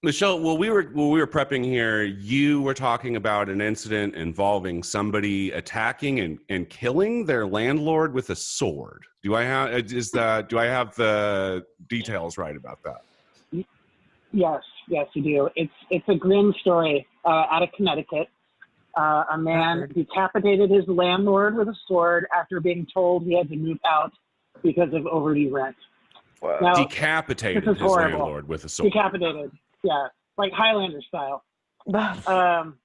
Michelle, while we were prepping here, you were talking about an incident involving somebody attacking and killing their landlord with a sword. Do I have the details right about that? Yes, you do. It's a grim story out of Connecticut. A man decapitated his landlord with a sword after being told he had to move out because of overdue rent. Wow. Now, decapitated his landlord with a sword. Decapitated, yeah, like Highlander style. Pardon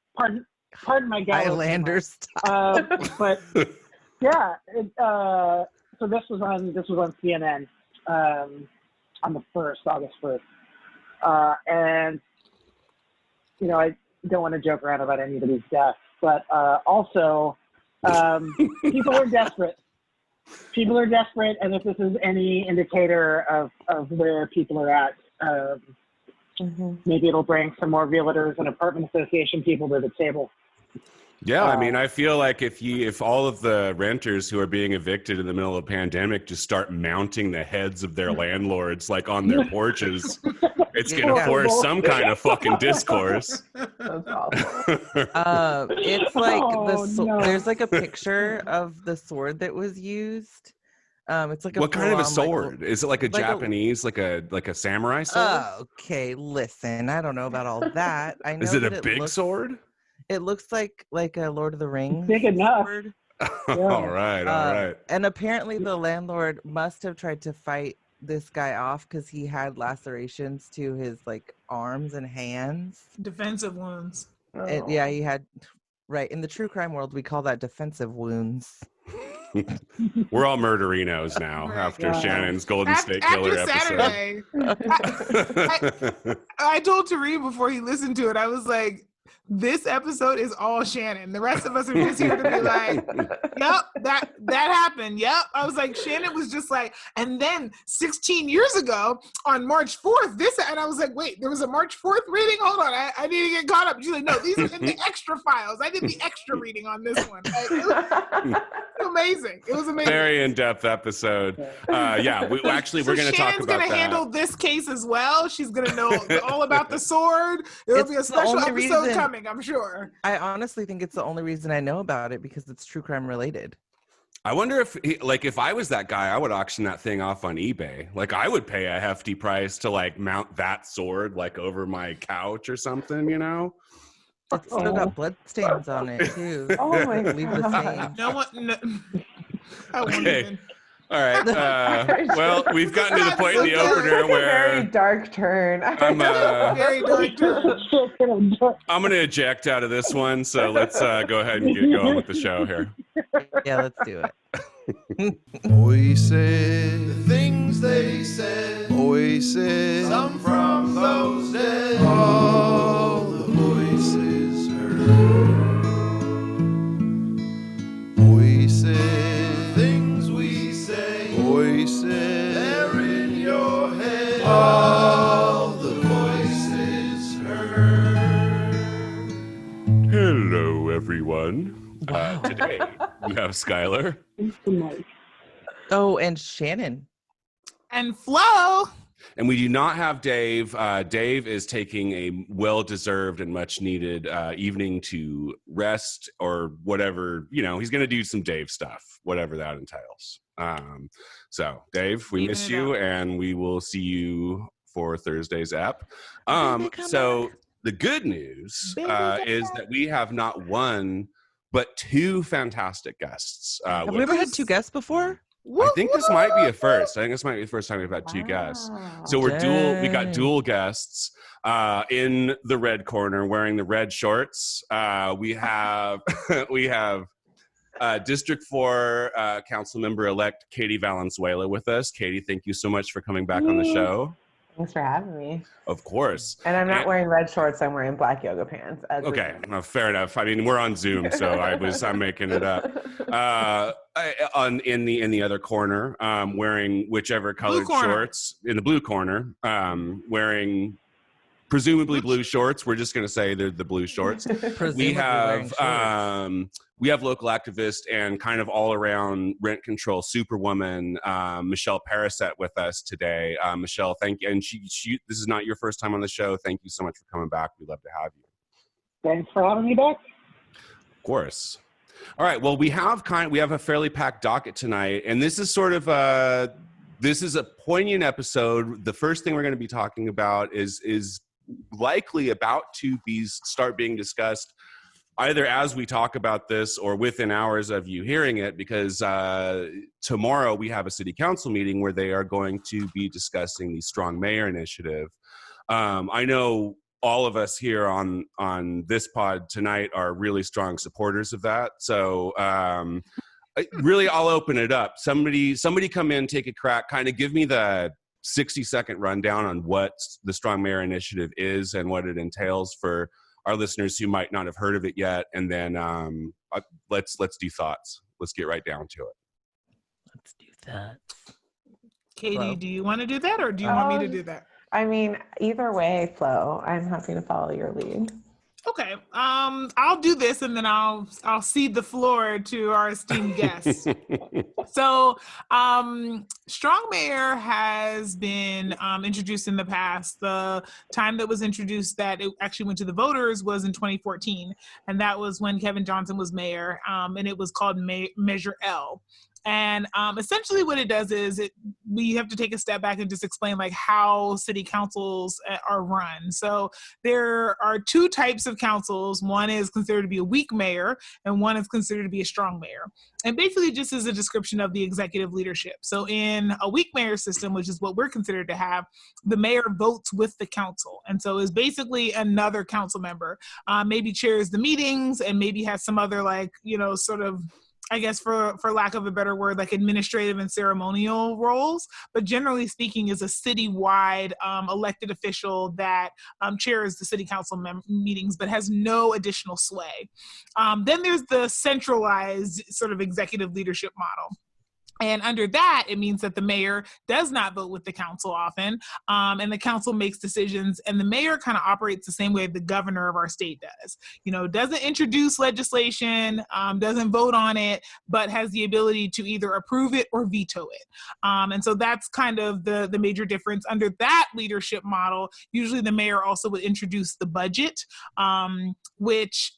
my gallows. Highlander style. But yeah, so this was on CNN on the August 1st, and you know I don't want to joke around about anybody's death, but also people are desperate. People are desperate, and if this is any indicator of where people are at, maybe it'll bring some more realtors and apartment association people to the table. Yeah, I mean, I feel like if all of the renters who are being evicted in the middle of a pandemic just start mounting the heads of their landlords like on their porches, it's going to force some kind of fucking discourse. That's awful. It's like there's like a picture of the sword that was used. It's like what kind of a sword? Is it like a Japanese, like a samurai sword? Okay, listen, I don't know about all that. I know. Is it a big sword? It looks like a Lord of the Rings. Big enough. Sword. All right. And apparently the landlord must have tried to fight this guy off because he had lacerations to his like arms and hands. Defensive wounds. And, yeah, he had. Right. In the true crime world, we call that defensive wounds. We're all murderinos now after Shannon's Golden State Killer episode. Saturday, I told Tareem before he listened to it, I was like, this episode is all Shannon. The rest of us are just here to be like, yep, that happened. Yep. I was like, Shannon was just like, and then 16 years ago on March 4th, and I was like, wait, there was a March 4th reading? Hold on, I need to get caught up. She's like, no, these are in the extra files. I did the extra reading on this one. Like, it was amazing. It was amazing. Very in-depth episode. We're going to talk about that. Shannon's going to handle this case as well. She's going to know all about the sword. There'll be a special episode coming, I'm sure. I honestly think it's the only reason I know about it because it's true crime related. I wonder if I was that guy, I would auction that thing off on eBay. Like I would pay a hefty price to like mount that sword like over my couch or something, you know? It's still got blood stains on it too. Oh my God. Leave the stain. No one. No, I won't even. All right. Well, we've gotten to the point in the opener where very dark turn. Very dark turn. I'm going to eject out of this one, so let's go ahead and get going with the show here. Yeah, let's do it. Voices, the things they said. Voices, some from those dead. All the voices heard. Voices, things we say. Voices, they're in your head. All the voices heard. Hello, everyone. Today we have Skylar. Oh, and Shannon. And Flo. And we do not have Dave. Dave is taking a well-deserved and much-needed evening to rest or whatever. You know, he's going to do some Dave stuff, whatever that entails. So, Dave, we miss you, and we will see you for Thursday's app. So, the good news is that we have not one, but two fantastic guests. Have we ever had two guests before? I think this might be a first. I think this might be the first time we've had two guests. So we got dual guests in the red corner wearing the red shorts. We have District 4 Councilmember-elect Katie Valenzuela with us. Katie, thank you so much for coming back on the show. Thanks for having me. Of course. And I'm not wearing red shorts. I'm wearing black yoga pants. Okay, no, fair enough. I mean, we're on Zoom, so I'm making it up. In the other corner, wearing whichever colored shorts in the blue corner, wearing presumably blue shorts. We're just going to say they're the blue shorts. Presumably wearing shorts. We have local activist and kind of all around rent control superwoman, Michelle Pariset, with us today. Michelle, thank you. And she, this is not your first time on the show. Thank you so much for coming back. We'd love to have you. Thanks for having me back. Of course. All right. Well, we have a fairly packed docket tonight, and this is sort of this is a poignant episode. The first thing we're going to be talking about is likely about to start being discussed either as we talk about this or within hours of you hearing it, because tomorrow we have a city council meeting where they are going to be discussing the Strong Mayor Initiative. I know all of us here on this pod tonight are really strong supporters of that. So really, I'll open it up. Somebody come in, take a crack, kind of give me the 60-second rundown on what the Strong Mayor Initiative is and what it entails for our listeners who might not have heard of it yet. And then let's do thoughts. Let's get right down to it. Let's do that. Katie, Hello? do you want to do that, or do you want me to do that? I mean, either way, Flo, I'm happy to follow your lead. Okay, I'll do this, and then I'll cede the floor to our esteemed guests. So, Strong Mayor has been introduced in the past. The time that was introduced that it actually went to the voters was in 2014, and that was when Kevin Johnson was mayor, and it was called Measure L. And essentially what it does is we have to take a step back and just explain like how city councils are run. So there are two types of councils. One is considered to be a weak mayor, and one is considered to be a strong mayor. And basically just as a description of the executive leadership. So in a weak mayor system, which is what we're considered to have, the mayor votes with the council. And so is basically another council member, maybe chairs the meetings and maybe has some other sort of, I guess for lack of a better word, like administrative and ceremonial roles, but generally speaking is a citywide elected official that chairs the city council meetings, but has no additional sway. Then there's the centralized sort of executive leadership model. And under that, it means that the mayor does not vote with the council often, and the council makes decisions, and the mayor kind of operates the same way the governor of our state does. Doesn't introduce legislation, doesn't vote on it, but has the ability to either approve it or veto it. And so that's kind of the major difference. Under that leadership model, usually the mayor also would introduce the budget, which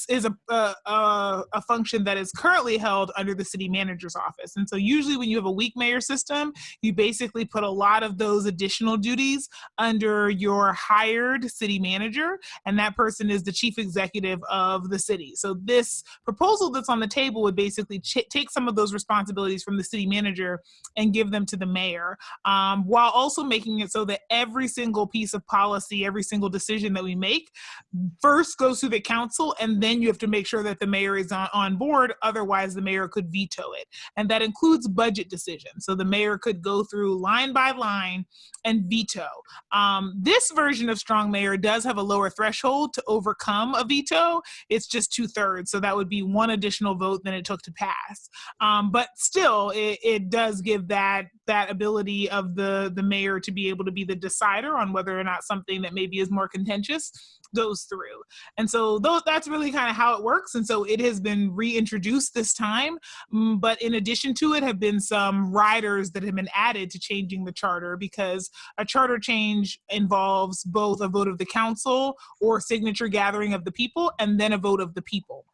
is a function that is currently held under the city manager's office. And so usually when you have a weak mayor system, you basically put a lot of those additional duties under your hired city manager, and that person is the chief executive of the city. So this proposal that's on the table would basically take some of those responsibilities from the city manager and give them to the mayor, while also making it so that every single piece of policy, every single decision that we make first goes through the council, and then you have to make sure that the mayor is on board. Otherwise, the mayor could veto it. And that includes budget decisions. So the mayor could go through line by line and veto. This version of Strong Mayor does have a lower threshold to overcome a veto. It's just 2/3. So that would be one additional vote than it took to pass. But still, it does give that ability of the mayor to be able to be the decider on whether or not something that maybe is more contentious goes through. And so that's really kind of how it works. And so it has been reintroduced this time. But in addition to it have been some riders that have been added to changing the charter, because a charter change involves both a vote of the council or signature gathering of the people, and then a vote of the people.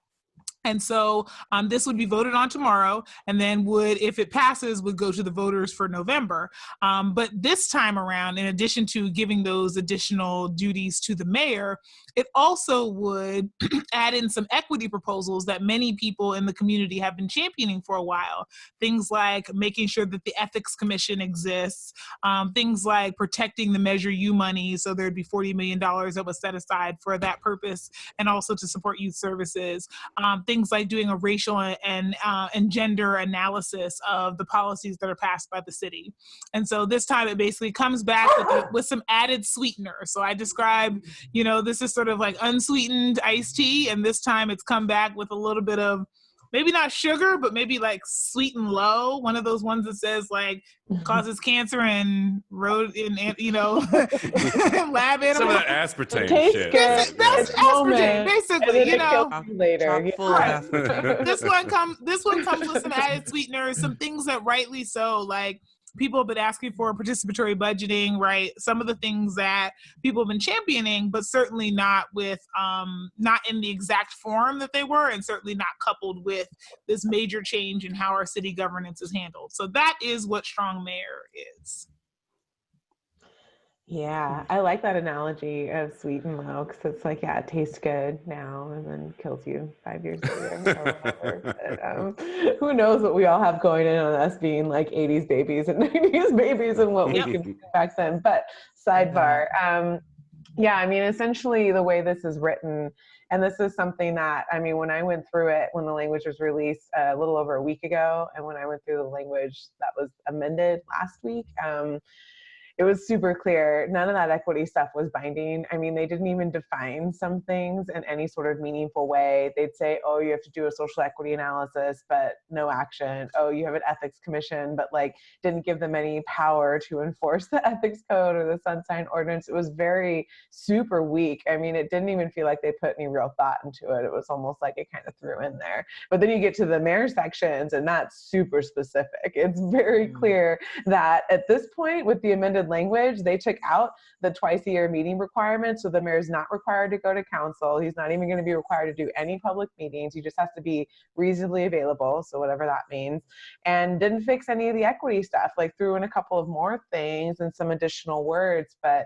And so this would be voted on tomorrow, and then if it passes, would go to the voters for November. But this time around, in addition to giving those additional duties to the mayor, it also would add in some equity proposals that many people in the community have been championing for a while. Things like making sure that the Ethics Commission exists, things like protecting the Measure U money, so there'd be $40 million that was set aside for that purpose, and also to support youth services. Things like doing a racial and gender analysis of the policies that are passed by the city. And so this time it basically comes back with some added sweetener. So I describe, this is sort of like unsweetened iced tea, and this time it's come back with a little bit of maybe not sugar, but maybe like sweet and low. One of those ones that says like causes cancer and road in lab animals. Some of that aspartame Tastes shit. good. That's It's aspartame, moment, basically. and then You it kills know, you later. Chock full of Right. aspartame. This one comes with some added sweeteners, some things that rightly so, like people have been asking for participatory budgeting, right? Some of the things that people have been championing, but certainly not with not in the exact form that they were, and certainly not coupled with this major change in how our city governance is handled. So that is what Strong Mayor is. Yeah, I like that analogy of sweet and low, because it's like, yeah, it tastes good now and then kills you 5 years later or whatever. But, who knows what we all have going in on us being like 80s babies and 90s babies and what we could do back then. But sidebar, yeah, I mean, essentially the way this is written, and this is something that, I mean, when I went through it, when the language was released a little over a week ago, and when I went through the language that was amended last week, it was super clear. None of that equity stuff was binding. I mean, they didn't even define some things in any sort of meaningful way. They'd say, oh, you have to do a social equity analysis, but no action. Oh, you have an ethics commission, but like didn't give them any power to enforce the ethics code or the sunshine ordinance. It was very super weak. I mean, it didn't even feel like they put any real thought into it. It was almost like it kind of threw in there. But then you get to the mayor sections and that's super specific. It's very clear that at this point with the amended language, they took out the twice-a-year meeting requirement, so the mayor's not required to go to council. He's not even going to be required to do any public meetings. He just has to be reasonably available, so whatever that means, and didn't fix any of the equity stuff, like threw in a couple of more things and some additional words, but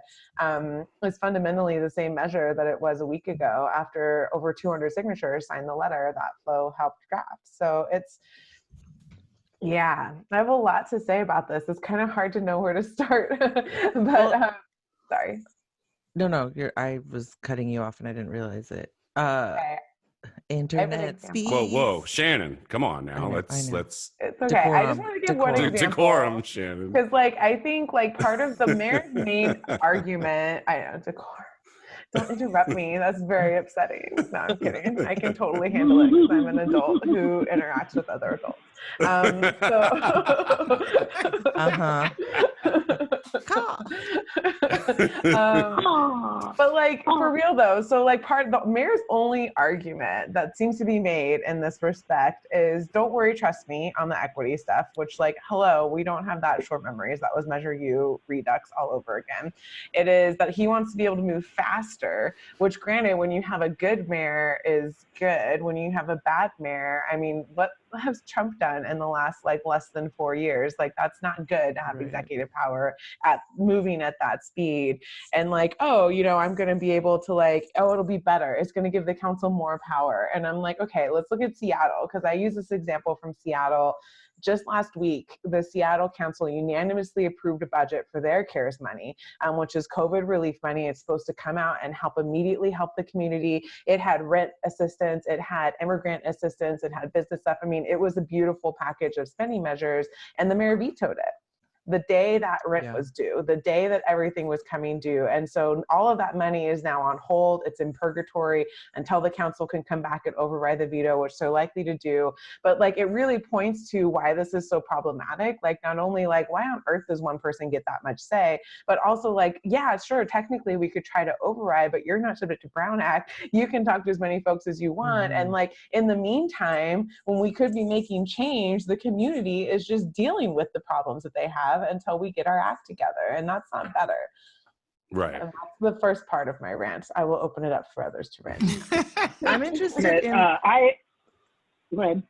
it's fundamentally the same measure that it was a week ago after over 200 signatures signed the letter that Flo helped draft. So it's, yeah, I have a lot to say about this. It's kind of hard to know where to start, but sorry. No, I was cutting you off and I didn't realize it. Okay. Internet speed. Whoa, Shannon, come on now. I know. Let's It's okay. I just want to give one example. decorum, Shannon. Because like I think like part of the mayor's main argument, I know, decorum. Don't interrupt me. That's very upsetting. No, I'm kidding. I can totally handle it because I'm an adult who interacts with other adults. But like for real though, so like part of the mayor's only argument that seems to be made in this respect is don't worry, trust me on the equity stuff, which like, hello, we don't have that short memories. That was Measure U redux all over again. It is that he wants to be able to move faster, which granted, when you have a good mayor is good. When you have a bad mayor, I mean, what has Trump done in the last like less than 4 years? Like that's not good to have executive power at moving at that speed. And like, oh, you know, I'm going to be able to like, oh, it'll be better. It's going to give the council more power. And I'm like, okay, let's look at Seattle, because I use this example from Seattle. Just last week, the Seattle Council unanimously approved a budget for their CARES money, which is COVID relief money. It's supposed to come out and immediately help the community. It had rent assistance, it had immigrant assistance, it had business stuff. I mean, it was a beautiful package of spending measures, and the mayor vetoed it the day that rent was due, the day that everything was coming due. And so all of that money is now on hold. It's in purgatory until the council can come back and override the veto, which they're likely to do. But like, it really points to why this is so problematic. Like, not only like, why on earth does one person get that much say, but also like, yeah, sure, technically we could try to override, but you're not subject to Brown Act. You can talk to as many folks as you want. And like, in the meantime, when we could be making change, the community is just dealing with the problems that they have until we get our act together, and that's not better. Right. And that's the first part of my rant. I will open it up for others to rant. I'm interested in go ahead.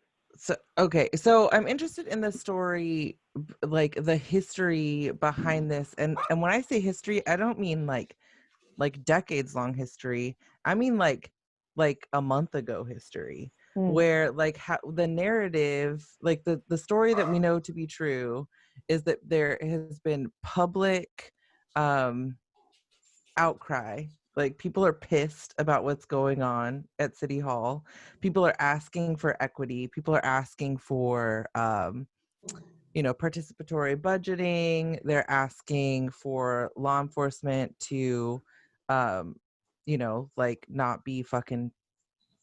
So I'm interested in the story, like the history behind this, and when I say history, I don't mean like decades long history. I mean like a month ago history, where like how the narrative, like the story that we know to be true is that there has been public outcry. Like, people are pissed about what's going on at City Hall. People are asking for equity. People are asking for participatory budgeting. They're asking for law enforcement to like not be fucking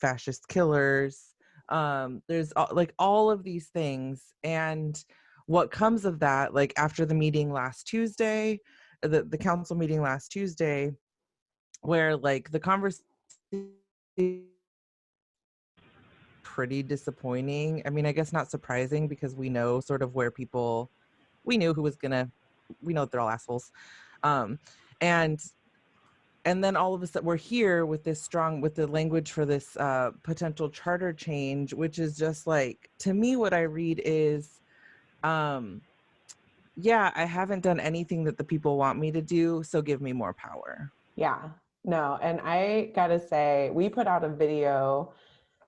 fascist killers. There's like all of these things. And what comes of that, like after the meeting last Tuesday, the council meeting last Tuesday, where like the conversation pretty disappointing. I mean, I guess not surprising because we know sort of where people, we knew who was gonna, we know that they're all assholes. And then all of a sudden we're here with this strong, with the language for this potential charter change, which is just like, to me, what I read is, yeah, I haven't done anything that the people want me to do, so give me more power. Yeah, no, and I gotta say, we put out a video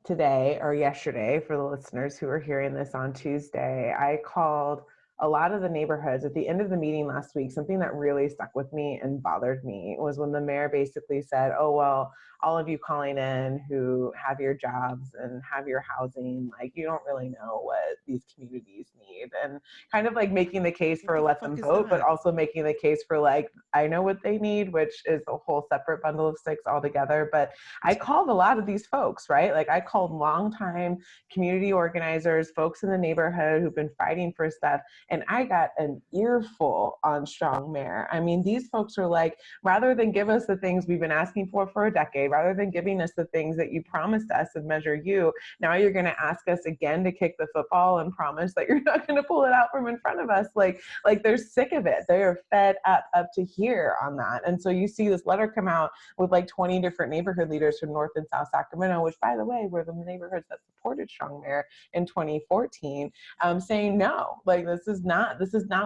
today or yesterday for the listeners who are hearing this on Tuesday. I called a lot of the neighborhoods at the end of the meeting last week. Something that really stuck with me and bothered me was when the mayor basically said, oh, well, all of you calling in who have your jobs and have your housing, like, you don't really know what these communities need. And kind of like making the case for let them vote, but also making the case for like, I know what they need, which is a whole separate bundle of sticks altogether. But I called a lot of these folks, right? Like I called longtime community organizers, folks in the neighborhood who've been fighting for stuff. And I got an earful on Strong Mayor. I mean, these folks are like, rather than give us the things we've been asking for a decade, rather than giving us the things that you promised us and Measure U, now you're going to ask us again to kick the football and promise that you're not going to pull it out from in front of us. Like they're sick of it. They are fed up to here on that. And so you see this letter come out with like 20 different neighborhood leaders from North and South Sacramento, which, by the way, were the neighborhoods that supported Strong Mayor in 2014, saying no, like this is not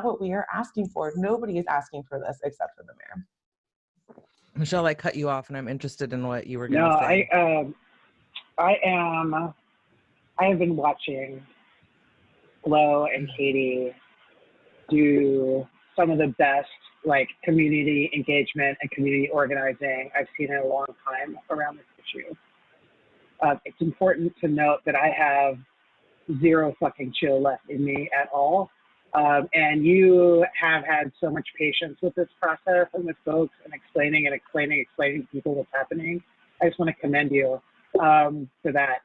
what we are asking for. Nobody is asking for this except for the mayor. Michelle, I cut you off, and I'm interested in what you were going to say. I have been watching Flo and Katie do some of the best like community engagement and community organizing I've seen in a long time around this issue. It's important to note that I have zero fucking chill left in me at all. And you have had so much patience with this process and with folks and explaining to people what's happening. I just want to commend you for that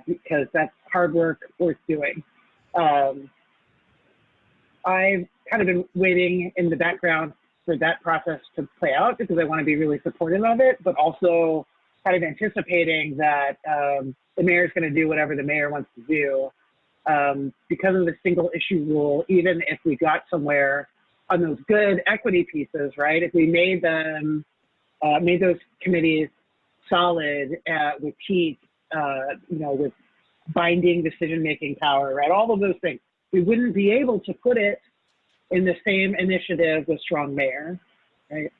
because that's hard work worth doing. I've kind of been waiting in the background for that process to play out because I want to be really supportive of it, but also kind of anticipating that the mayor is going to do whatever the mayor wants to do. Because of the single issue rule, even if we got somewhere on those good equity pieces, right? If we made them, made those committees solid with teeth, with binding decision-making power, right? All of those things, we wouldn't be able to put it in the same initiative with Strong Mayor, right?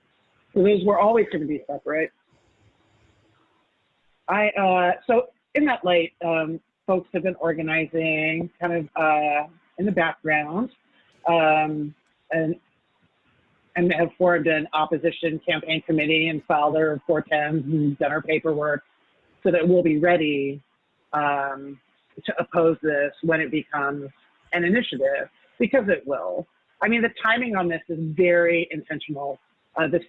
So those were always going to be separate. So in that light, folks have been organizing kind of in the background and have formed an opposition campaign committee and filed their 410s and done our paperwork so that we'll be ready to oppose this when it becomes an initiative, because it will. I mean, the timing on this is very intentional. The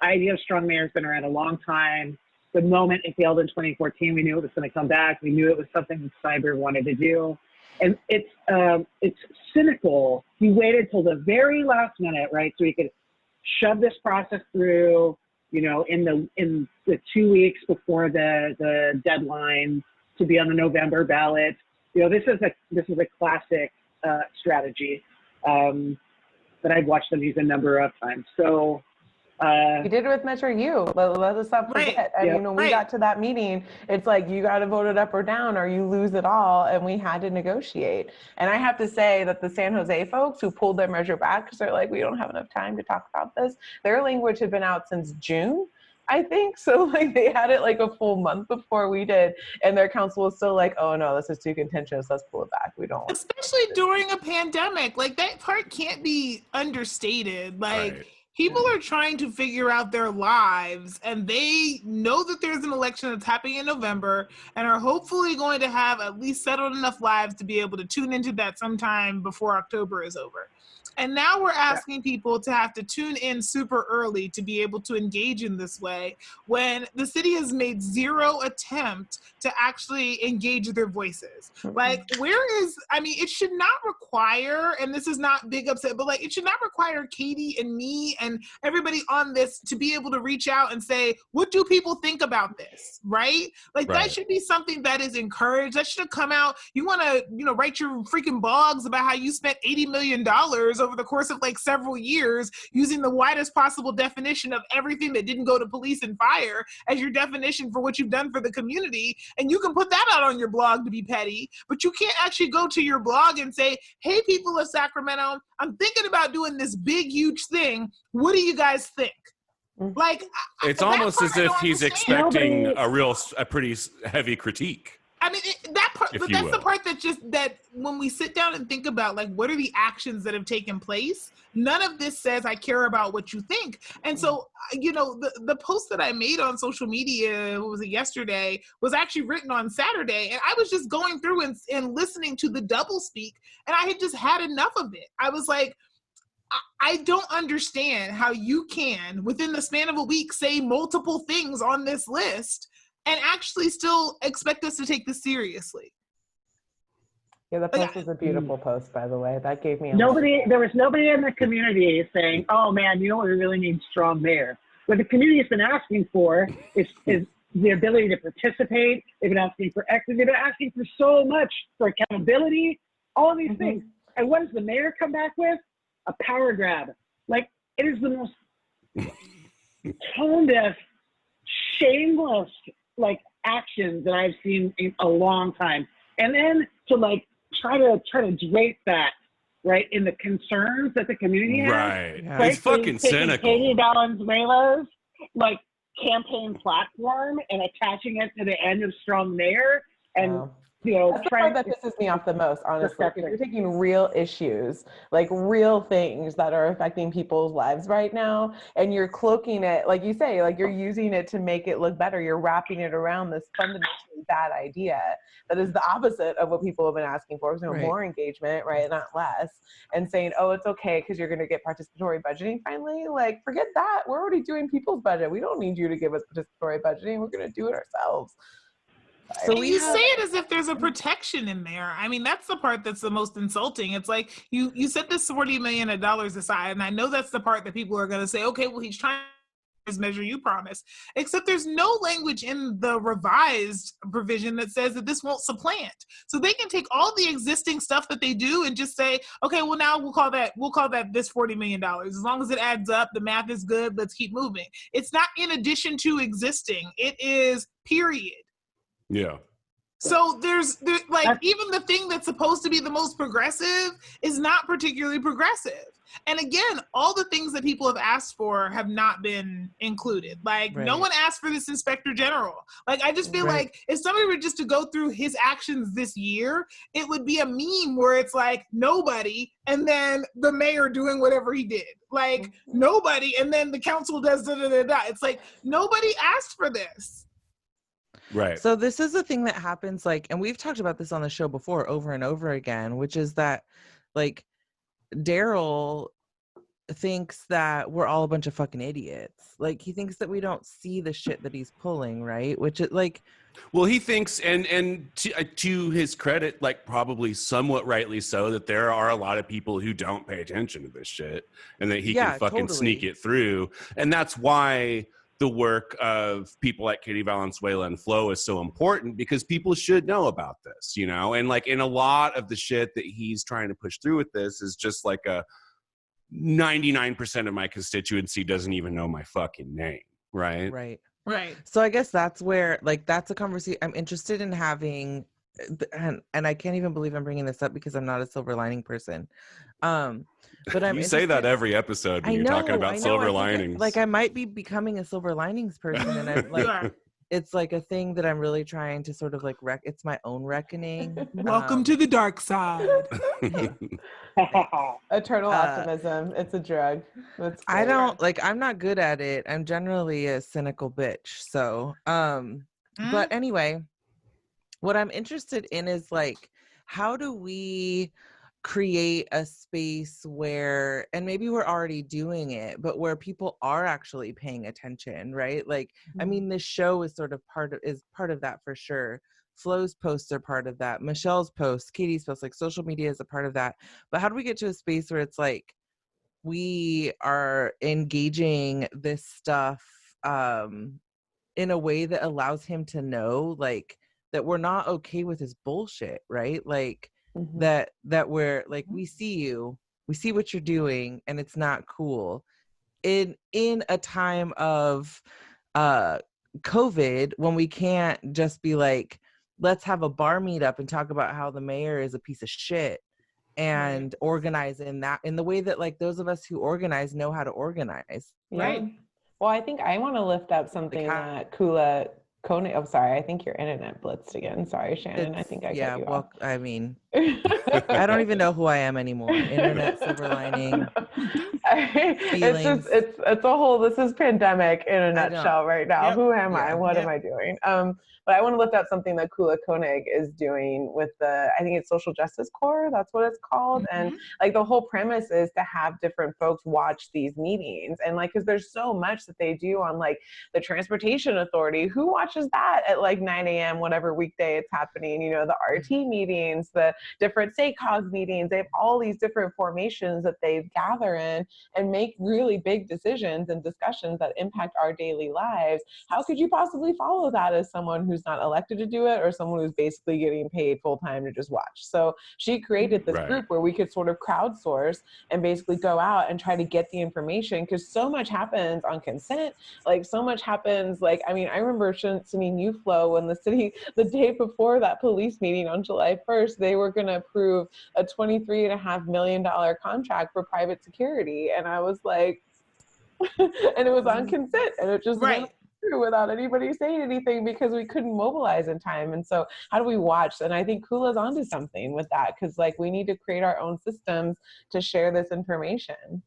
idea of Strong Mayor has been around a long time. The moment it failed in 2014, we knew it was going to come back. We knew it was something that Steinberg wanted to do. And it's cynical. He waited till the very last minute, right? So he could shove this process through, in the 2 weeks before the deadline to be on the November ballot. This is a classic strategy that I've watched them use a number of times. So we did it with Measure U. Let us not forget. Right. And when we got to that meeting, it's like you got to vote it up or down, or you lose it all. And we had to negotiate. And I have to say that the San Jose folks who pulled their measure back because they're like, we don't have enough time to talk about this. Their language had been out since June, I think. So like they had it like a full month before we did, and their council was still like, oh no, this is too contentious. Let's pull it back. We don't want especially during a pandemic. Like that part can't be understated. Like. Right. People are trying to figure out their lives, and they know that there's an election that's happening in November and are hopefully going to have at least settled enough lives to be able to tune into that sometime before October is over. And now we're asking people to have to tune in super early to be able to engage in this way, when the city has made zero attempt to actually engage their voices. Like, it should not require, and this is not big upset, but like, it should not require Katie and me and everybody on this to be able to reach out and say, what do people think about this, right? Like, that should be something that is encouraged. That should have come out. You want to, write your freaking blogs about how you spent $80 million over the course of like several years using the widest possible definition of everything that didn't go to police and fire as your definition for what you've done for the community. And you can put that out on your blog to be petty, but you can't actually go to your blog and say, hey, people of Sacramento, I'm thinking about doing this big, huge thing. What do you guys think? Like, it's almost as if he's expecting a pretty heavy critique. I mean, that's the part that when we sit down and think about, like, what are the actions that have taken place? None of this says, I care about what you think. And so, the post that I made on social media, what was it, yesterday, was actually written on Saturday. And I was just going through and listening to the doublespeak, and I had just had enough of it. I was like, I don't understand how you can, within the span of a week, say multiple things on this list and actually still expect us to take this seriously. Yeah, the post was a beautiful post, by the way. That gave me there was nobody in the community saying, oh man, you know what, we really need strong mayor. What the community has been asking for is the ability to participate. They've been asking for equity. They've been asking for so much, for accountability, all of these things. And what does the mayor come back with? A power grab. Like, it is the most tone-deaf, shameless, like, actions that I've seen in a long time. And then to like try to drape that, right, in the concerns that the community has. Right. Yeah. It's fucking cynical. Katie Valenzuela's like campaign platform and attaching it to the end of Strong Mayor, and that's the part that pisses me off the most, honestly. Because you're taking real issues, like real things that are affecting people's lives right now, and you're cloaking it, like you say, like you're using it to make it look better. You're wrapping it around this fundamentally bad idea that is the opposite of what people have been asking for. So more engagement, right, not less, and saying, oh, it's okay because you're going to get participatory budgeting finally. Like, forget that. We're already doing people's budget. We don't need you to give us participatory budgeting. We're going to do it ourselves. So you say it as if there's a protection in there. I mean, that's the part that's the most insulting. It's like you set this $40 million aside, and I know that's the part that people are going to say, okay, well, he's trying to measure you promise. Except there's no language in the revised provision that says that this won't supplant. So they can take all the existing stuff that they do and just say, okay, well, now we'll call that this $40 million. As long as it adds up, the math is good. Let's keep moving. It's not in addition to existing. It is period. Yeah. So there's like, even the thing that's supposed to be the most progressive is not particularly progressive. And again, all the things that people have asked for have not been included. Like, no one asked for this inspector general. Like, I just feel like if somebody were just to go through his actions this year, it would be a meme where it's like nobody, and then the mayor doing whatever he did. Like, nobody, and then the council does da-da-da-da. It's like, nobody asked for this. Right. So this is the thing that happens, like, and we've talked about this on the show before over and over again, which is that, like, Darrell thinks that we're all a bunch of fucking idiots. Like, he thinks that we don't see the shit that he's pulling, right? Which is like, well, he thinks, and to his credit, like, probably somewhat rightly so, that there are a lot of people who don't pay attention to this shit, and that he can fucking sneak it through. And that's why the work of people like Katie Valenzuela and Flo is so important, because people should know about this, you know? And like, in a lot of the shit that he's trying to push through with this is just like a 99% of my constituency doesn't even know my fucking name. Right. Right. So I guess that's where, like, that's a conversation I'm interested in having. And I can't even believe I'm bringing this up because I'm not a silver lining person. But I'm you say that every episode when you're talking about silver linings. Like, I might be becoming a silver linings person, and I'm like, it's like a thing that I'm really trying to sort of like it's my own reckoning. Welcome to the dark side. Eternal optimism. It's a drug. I don't like. I'm not good at it. I'm generally a cynical bitch. So, but anyway, what I'm interested in is like, how do we create a space where, and maybe we're already doing it, but where people are actually paying attention, right? Like, I mean, this show is sort of part of that for sure. Flo's posts are part of that. Michelle's posts, Katie's posts, like social media is a part of that. But how do we get to a space where it's like we are engaging this stuff in a way that allows him to know, like, that we're not okay with his bullshit, right? Like, that we're like, we see what you're doing, and it's not cool. In a time of COVID, when we can't just be like, let's have a bar meetup and talk about how the mayor is a piece of shit, and organize in the way that, like, those of us who organize know how to organize. Right. Well, I think I want to lift up something that Kula Koenig. Oh, sorry. I think your internet blitzed again. Sorry, Shannon. I think I cut you off. I mean, I don't even know who I am anymore. Internet, silver lining. It's a whole, this is pandemic in a nutshell right now. Yep. Who am I? What am I doing? But I want to lift up something that Kula Koenig is doing with I think it's Social Justice Corps, that's what it's called. And like the whole premise is to have different folks watch these meetings. And like, cause there's so much that they do on like the Transportation Authority. Who watches that at like 9 a.m., whatever weekday it's happening, you know, the RT meetings, the different SACOG meetings, they have all these different formations that they gather in and make really big decisions and discussions that impact our daily lives. How could you possibly follow that as someone who's not elected to do it, or someone who's basically getting paid full time to just watch? So she created this group where we could sort of crowdsource and basically go out and try to get the information, because so much happens on consent. Like so much happens, like, I mean, I remember sending you, Flo, when the city, the day before that police meeting on July 1st, they were going to approve a $23.5 million contract for private security. And I was like, and it was on consent, and it just went through without anybody saying anything because we couldn't mobilize in time. And so how do we watch? And I think Kula's onto something with that, because like we need to create our own systems to share this information.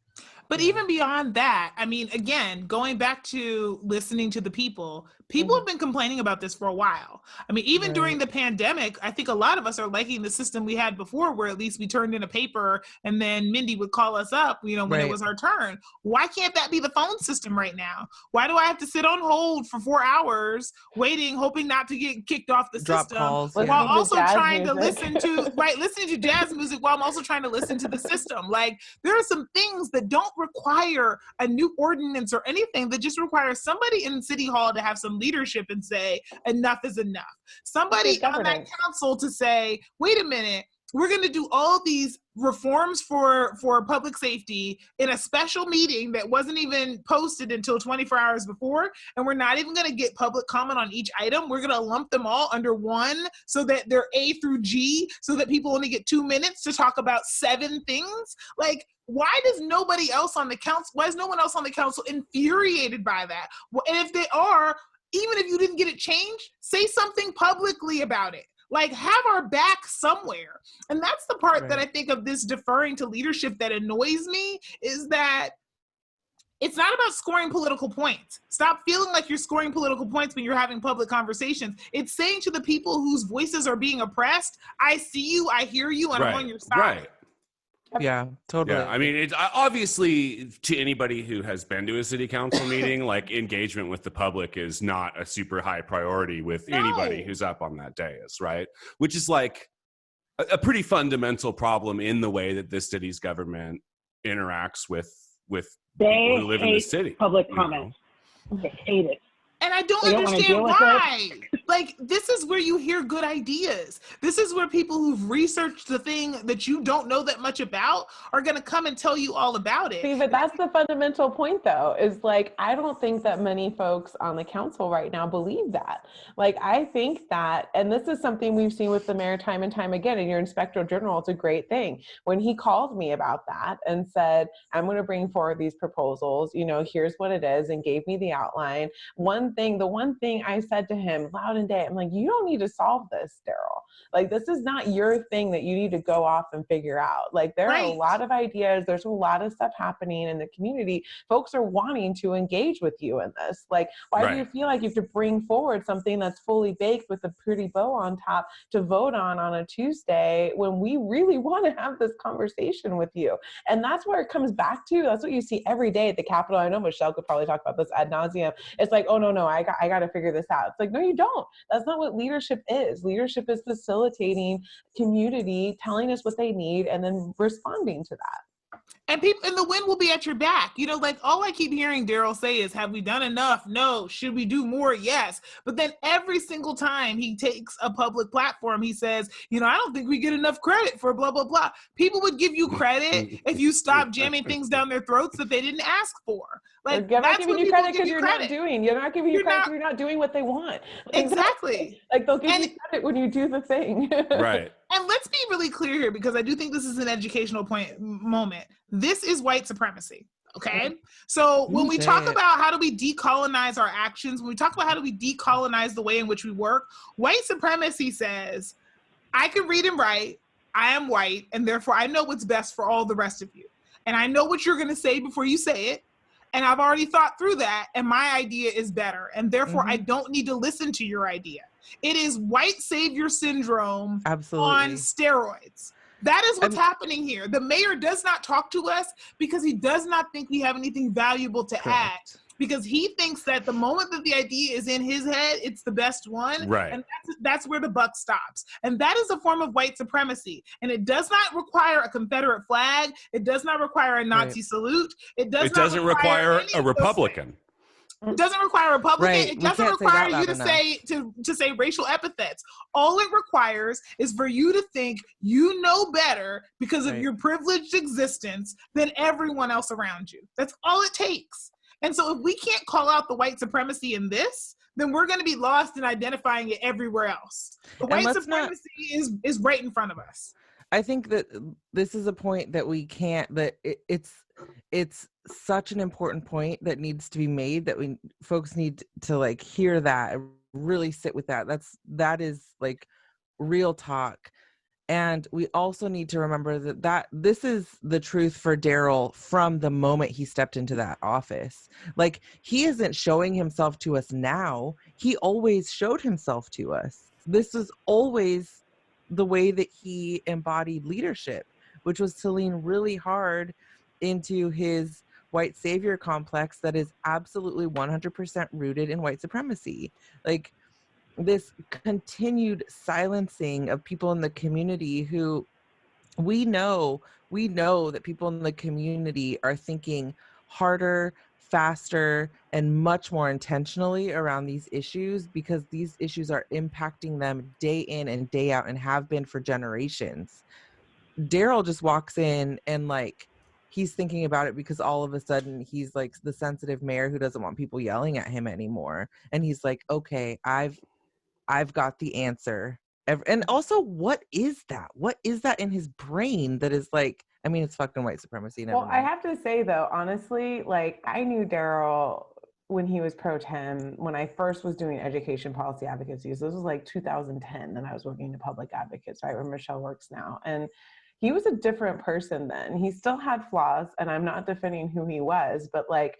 But even beyond that, I mean, again, going back to listening to the people have been complaining about this for a while. I mean, even during the pandemic, I think a lot of us are liking the system we had before, where at least we turned in a paper and then Mindy would call us up, you know, when it was our turn. Why can't that be the phone system right now? Why do I have to sit on hold for 4 hours waiting, hoping not to get kicked off the system, while also trying to listen to, listening to jazz music while I'm also trying to listen to the system? Like, there are some things that don't require a new ordinance or anything, that just requires somebody in City Hall to have some leadership and say, enough is enough. Somebody on that council to say, wait a minute, we're going to do all these reforms for public safety in a special meeting that wasn't even posted until 24 hours before, and we're not even going to get public comment on each item. We're going to lump them all under one so that they're A through G, so that people only get 2 minutes to talk about 7 things. Like, why is no one else on the council infuriated by that? And if they are, even if you didn't get it changed, say something publicly about it. Like, have our back somewhere. And that's the part that I think of this deferring to leadership that annoys me, is that it's not about scoring political points. Stop feeling like you're scoring political points when you're having public conversations. It's saying to the people whose voices are being oppressed, I see you, I hear you, and I'm on your side. Right. Yeah, totally. Yeah, I mean, it's obviously, to anybody who has been to a city council meeting, like, engagement with the public is not a super high priority with anybody who's up on that dais, right? Which is like a pretty fundamental problem in the way that this city's government interacts with people who live in the city. Public comment. They hate it. And I don't understand why. Like, this is where you hear good ideas. This is where people who've researched the thing that you don't know that much about are going to come and tell you all about it. See, but that's the fundamental point, though, is like, I don't think that many folks on the council right now believe that. Like, I think that, and this is something we've seen with the mayor time and time again, and your inspector general, it's a great thing. When he called me about that and said, I'm going to bring forward these proposals, you know, here's what it is, and gave me the outline. The one thing I said to him loud and day, I'm like, you don't need to solve this, Darrell. Like, this is not your thing that you need to go off and figure out. Like, there are a lot of ideas. There's a lot of stuff happening in the community. Folks are wanting to engage with you in this. Like, why do you feel like you have to bring forward something that's fully baked with a pretty bow on top to vote on a Tuesday when we really want to have this conversation with you? And that's where it comes back to. That's what you see every day at the Capitol. I know Michelle could probably talk about this ad nauseum. It's like, oh, no, I got to figure this out. It's like, no, you don't. That's not what leadership is. Leadership is facilitating community, telling us what they need, and then responding to that. And the wind will be at your back. You know, like, all I keep hearing Darrell say is, have we done enough? No. Should we do more? Yes. But then every single time he takes a public platform, he says, you know, I don't think we get enough credit for blah, blah, blah. People would give you credit if you stop jamming things down their throats that they didn't ask for. Like, they're not giving you credit because you're not doing. You're not giving you credit because you're not doing what they want. Exactly. Like, they'll give you credit when you do the thing. Right. And let's be really clear here, because I do think this is an educational moment. This is white supremacy. Okay. So when we talk about how do we decolonize our actions, when we talk about how do we decolonize the way in which we work, white supremacy says, I can read and write, I am white, and therefore I know what's best for all the rest of you. And I know what you're going to say before you say it. And I've already thought through that, and my idea is better. And therefore I don't need to listen to your idea. It is white savior syndrome on steroids. That is what's happening here. The mayor does not talk to us because he does not think we have anything valuable to add. Because he thinks that the moment that the idea is in his head, it's the best one. Right. And that's where the buck stops. And that is a form of white supremacy. And it does not require a Confederate flag. It does not require a Nazi salute. It doesn't require a Republican. It doesn't require a Republican. Right. It doesn't require you to say racial epithets. All it requires is for you to think you know better because of your privileged existence than everyone else around you. That's all it takes. And so if we can't call out the white supremacy in this, then we're going to be lost in identifying it everywhere else. The white supremacy is right in front of us. I think that this is a point that we can't, that it's such an important point that needs to be made, that folks need to like hear that, really sit with that. That is like real talk. And we also need to remember that this is the truth for Darrell from the moment he stepped into that office. Like, he isn't showing himself to us now. He always showed himself to us. This is always the way that he embodied leadership, which was to lean really hard into his white savior complex that is absolutely 100% rooted in white supremacy. Like, this continued silencing of people in the community who we know that people in the community are thinking harder, faster, and much more intentionally around these issues, because these issues are impacting them day in and day out and have been for generations. Darrell just walks in and like, he's thinking about it because all of a sudden he's like the sensitive mayor who doesn't want people yelling at him anymore. And he's like, okay, I've got the answer. And also, what is that? What is that in his brain that is like, I mean, it's fucking white supremacy. Well, I have to say though, honestly, like, I knew Darrell when he was pro tem, when I first was doing education policy advocacy. So this was like 2010, and I was working in public advocates, right, where Michelle works now. And he was a different person then. He still had flaws, and I'm not defending who he was, but like,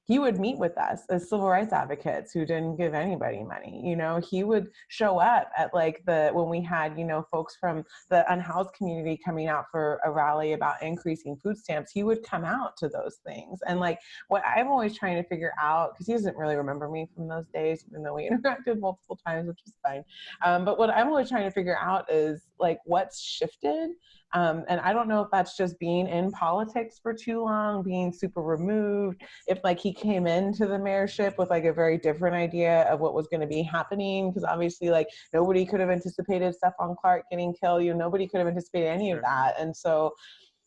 he would meet with us as civil rights advocates who didn't give anybody money. You know, he would show up at like when we had, you know, folks from the unhoused community coming out for a rally about increasing food stamps. He would come out to those things. And like, what I'm always trying to figure out, because he doesn't really remember me from those days, even though we interacted multiple times, which is fine. But what I'm always trying to figure out is like, what's shifted? And I don't know if that's just being in politics for too long, being super removed, if like he came into the mayorship with like a very different idea of what was going to be happening, because obviously like nobody could have anticipated Stephon Clark getting killed. You know, nobody could have anticipated any of that. And so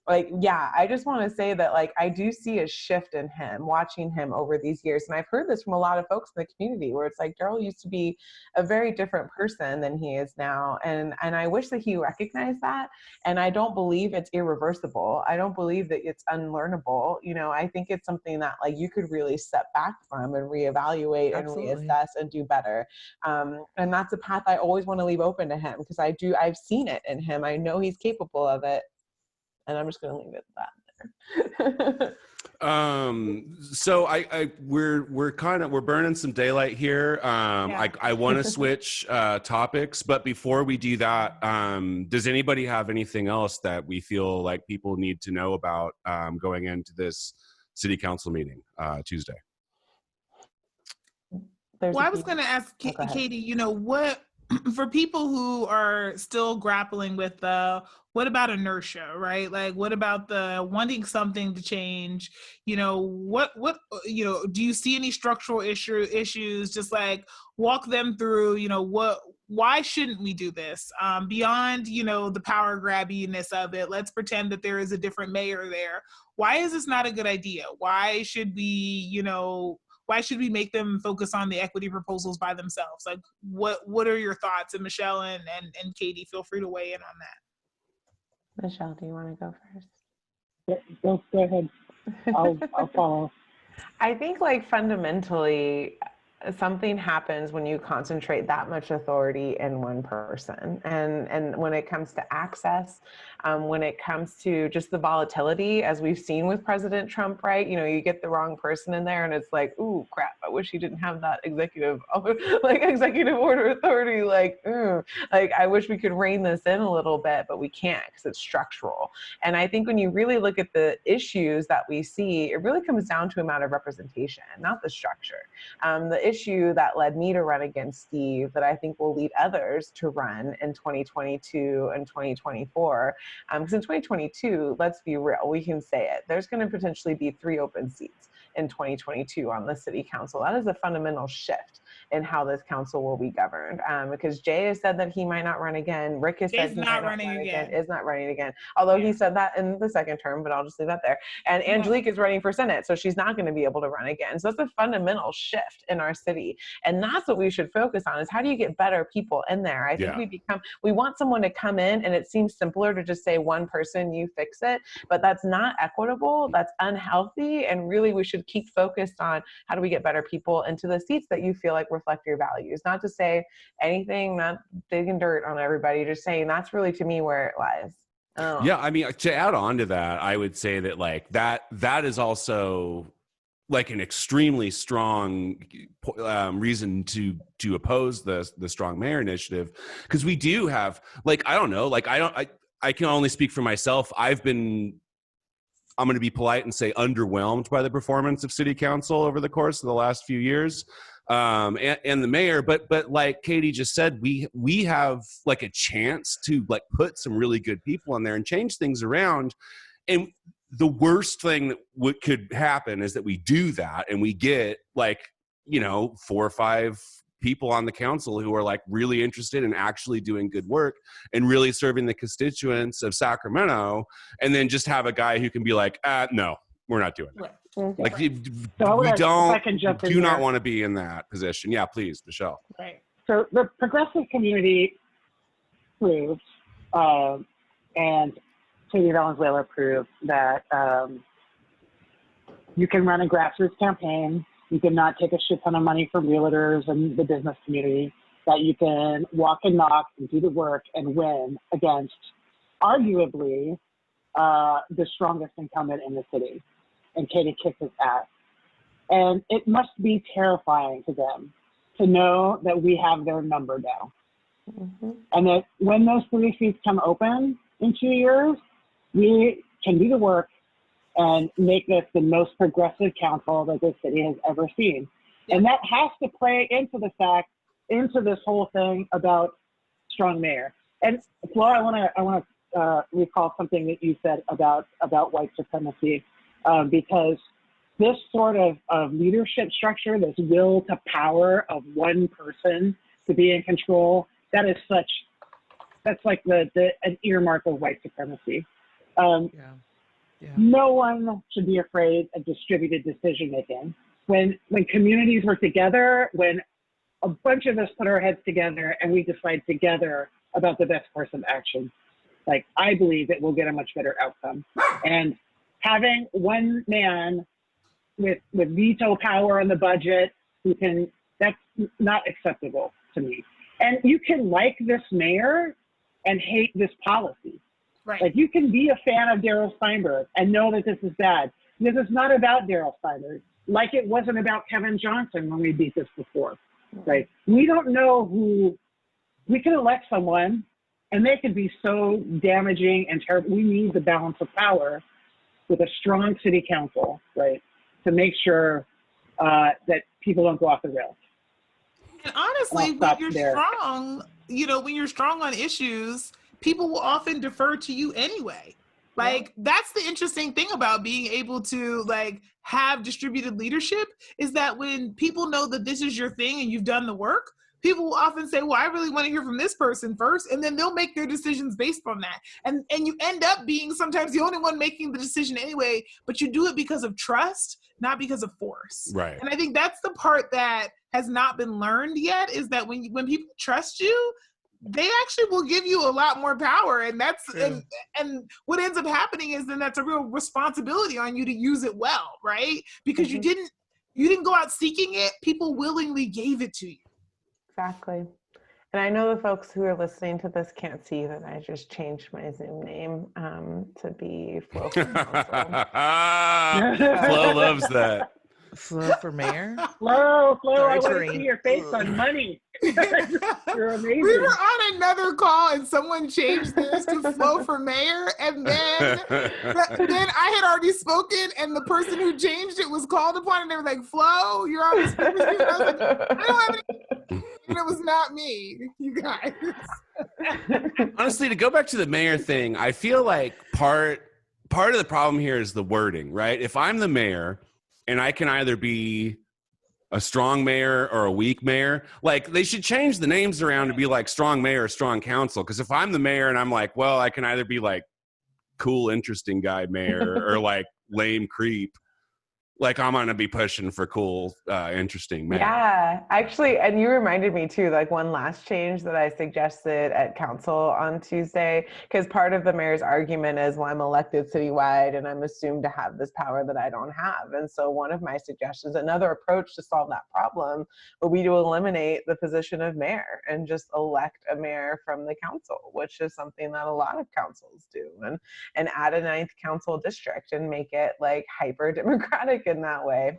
like, yeah, I just want to say that, like, I do see a shift in him, watching him over these years. And I've heard this from a lot of folks in the community where it's like, Darrell used to be a very different person than he is now. And I wish that he recognized that. And I don't believe it's irreversible. I don't believe that it's unlearnable. You know, I think it's something that, like, you could really step back from and reevaluate and reassess and do better. And that's a path I always want to leave open to him, because I've seen it in him. I know he's capable of it. And I'm just going to leave it at that. So we're burning some daylight here. I want to switch topics, but before we do that, does anybody have anything else that we feel like people need to know about going into this city council meeting Tuesday? I was going to ask Katie, you know, what, for people who are still grappling with what about inertia, right? Like, what about the wanting something to change? You know, what, you know, do you see any structural issues? Just like walk them through, you know, why shouldn't we do this? Beyond, you know, the power grabbiness of it, let's pretend that there is a different mayor there. Why is this not a good idea? Why should we make them focus on the equity proposals by themselves? Like, what are your thoughts? And Michelle and Katie, feel free to weigh in on that. Michelle, do you want to go first? Yeah, go ahead. I'll follow. I think, like, fundamentally, something happens when you concentrate that much authority in one person. And when it comes to access, when it comes to just the volatility, as we've seen with President Trump, right? You know, you get the wrong person in there and it's like, ooh, crap, I wish he didn't have that executive order authority. Like, I wish we could rein this in a little bit, but we can't, because it's structural. And I think when you really look at the issues that we see, it really comes down to amount of representation, not the structure. The issue that led me to run against Steve, that I think will lead others to run in 2022 and 2024, because in 2022, let's be real, we can say it, there's going to potentially be 3 open seats in 2022 on the city council. That is a fundamental shift in how this council will be governed, because Jay has said that he might not run again. Rick has said he might not run again, is not running again, although he said that in the second term, but I'll just leave that there. And Angelique is running for Senate, so she's not going to be able to run again. So that's a fundamental shift in our city. And that's what we should focus on, is how do you get better people in there? I think we want someone to come in, and it seems simpler to just say one person, you fix it, but that's not equitable, that's unhealthy. And really we should keep focused on how do we get better people into the seats that you feel like reflect your values. Not to say anything, not digging dirt on everybody, just saying that's really, to me, where it lies. Yeah, I mean, to add on to that, I would say that, like, that is also like an extremely strong reason to oppose the Strong Mayor initiative, because we do have, like, I don't know, like, I can only speak for myself. I'm going to be polite and say underwhelmed by the performance of city council over the course of the last few years, and the mayor. But like Katie just said, we have, like, a chance to, like, put some really good people in there and change things around. And the worst thing that could happen is that we do that and we get, like, you know, 4 or 5 people on the council who are, like, really interested in actually doing good work and really serving the constituents of Sacramento, and then just have a guy who can be like, no, we're not doing that. Okay. Like, So we do not there. want to be in that position. Yeah, please, Michelle. Right. So the progressive community proves, and Katie Valenzuela proved, that you can run a grassroots campaign. You can not take a shit ton of money from realtors and the business community, that you can walk and knock and do the work and win against arguably the strongest incumbent in the city. And Katie kicked his ass. And it must be terrifying to them to know that we have their number now. Mm-hmm. And that when those 3 seats come open in 2 years, we can do the work and make this the most progressive council that this city has ever seen. And that has to play into this whole thing about strong mayor. And Flora, I want to recall something that you said about white supremacy, because this sort of leadership structure, this will to power of one person to be in control, that's like an earmark of white supremacy. Yeah. No one should be afraid of distributed decision making. When communities work together, when a bunch of us put our heads together and we decide together about the best course of action, like, I believe it will get a much better outcome. And having one man with veto power on the budget that's not acceptable to me. And you can like this mayor and hate this policy. Right. Like, you can be a fan of Darrell Steinberg and know that this is bad. This is not about Darrell Steinberg, like it wasn't about Kevin Johnson when we beat this before. Right? We don't know we can elect someone and they can be so damaging and terrible. We need the balance of power with a strong city council, right, to make sure that people don't go off the rails. And honestly, when you're strong, when you're strong on issues, people will often defer to you anyway. Like, that's the interesting thing about being able to, like, have distributed leadership, is that when people know that this is your thing and you've done the work, people will often say, well, I really want to hear from this person first, and then they'll make their decisions based on that. And you end up being sometimes the only one making the decision anyway, but you do it because of trust, not because of force. Right. And I think that's the part that has not been learned yet, is that when people trust you, they actually will give you a lot more power. And that's and what ends up happening is then that's a real responsibility on you to use it well, right? Because you didn't go out seeking it, people willingly gave it to you. Exactly. And I know the folks who are listening to this can't see that I just changed my Zoom name to be Flo for Council. Flo loves that. Flo for mayor? Flo, Sorry, I want to Tareen. see your face on money. You're amazing. We were on another call and someone changed this to Flo for mayor, and then I had already spoken, and the person who changed it was called upon, and they were like, Flo, you're on the speaker. And I was like, I don't have any. And it was not me, you guys. Honestly, to go back to the mayor thing, I feel like part of the problem here is the wording, right? If I'm the mayor and I can either be a strong mayor or a weak mayor, like, they should change the names around to be like strong mayor or strong council. Because if I'm the mayor and I'm like, well, I can either be like cool, interesting guy mayor or like lame creep, like, I'm gonna be pushing for cool, interesting mayor. Yeah, actually, and you reminded me too, like, one last change that I suggested at council on Tuesday, because part of the mayor's argument is, well, I'm elected citywide and I'm assumed to have this power that I don't have. And so one of my suggestions, another approach to solve that problem, would be to eliminate the position of mayor and just elect a mayor from the council, which is something that a lot of councils do, and add a 9th council district and make it like hyper democratic in that way.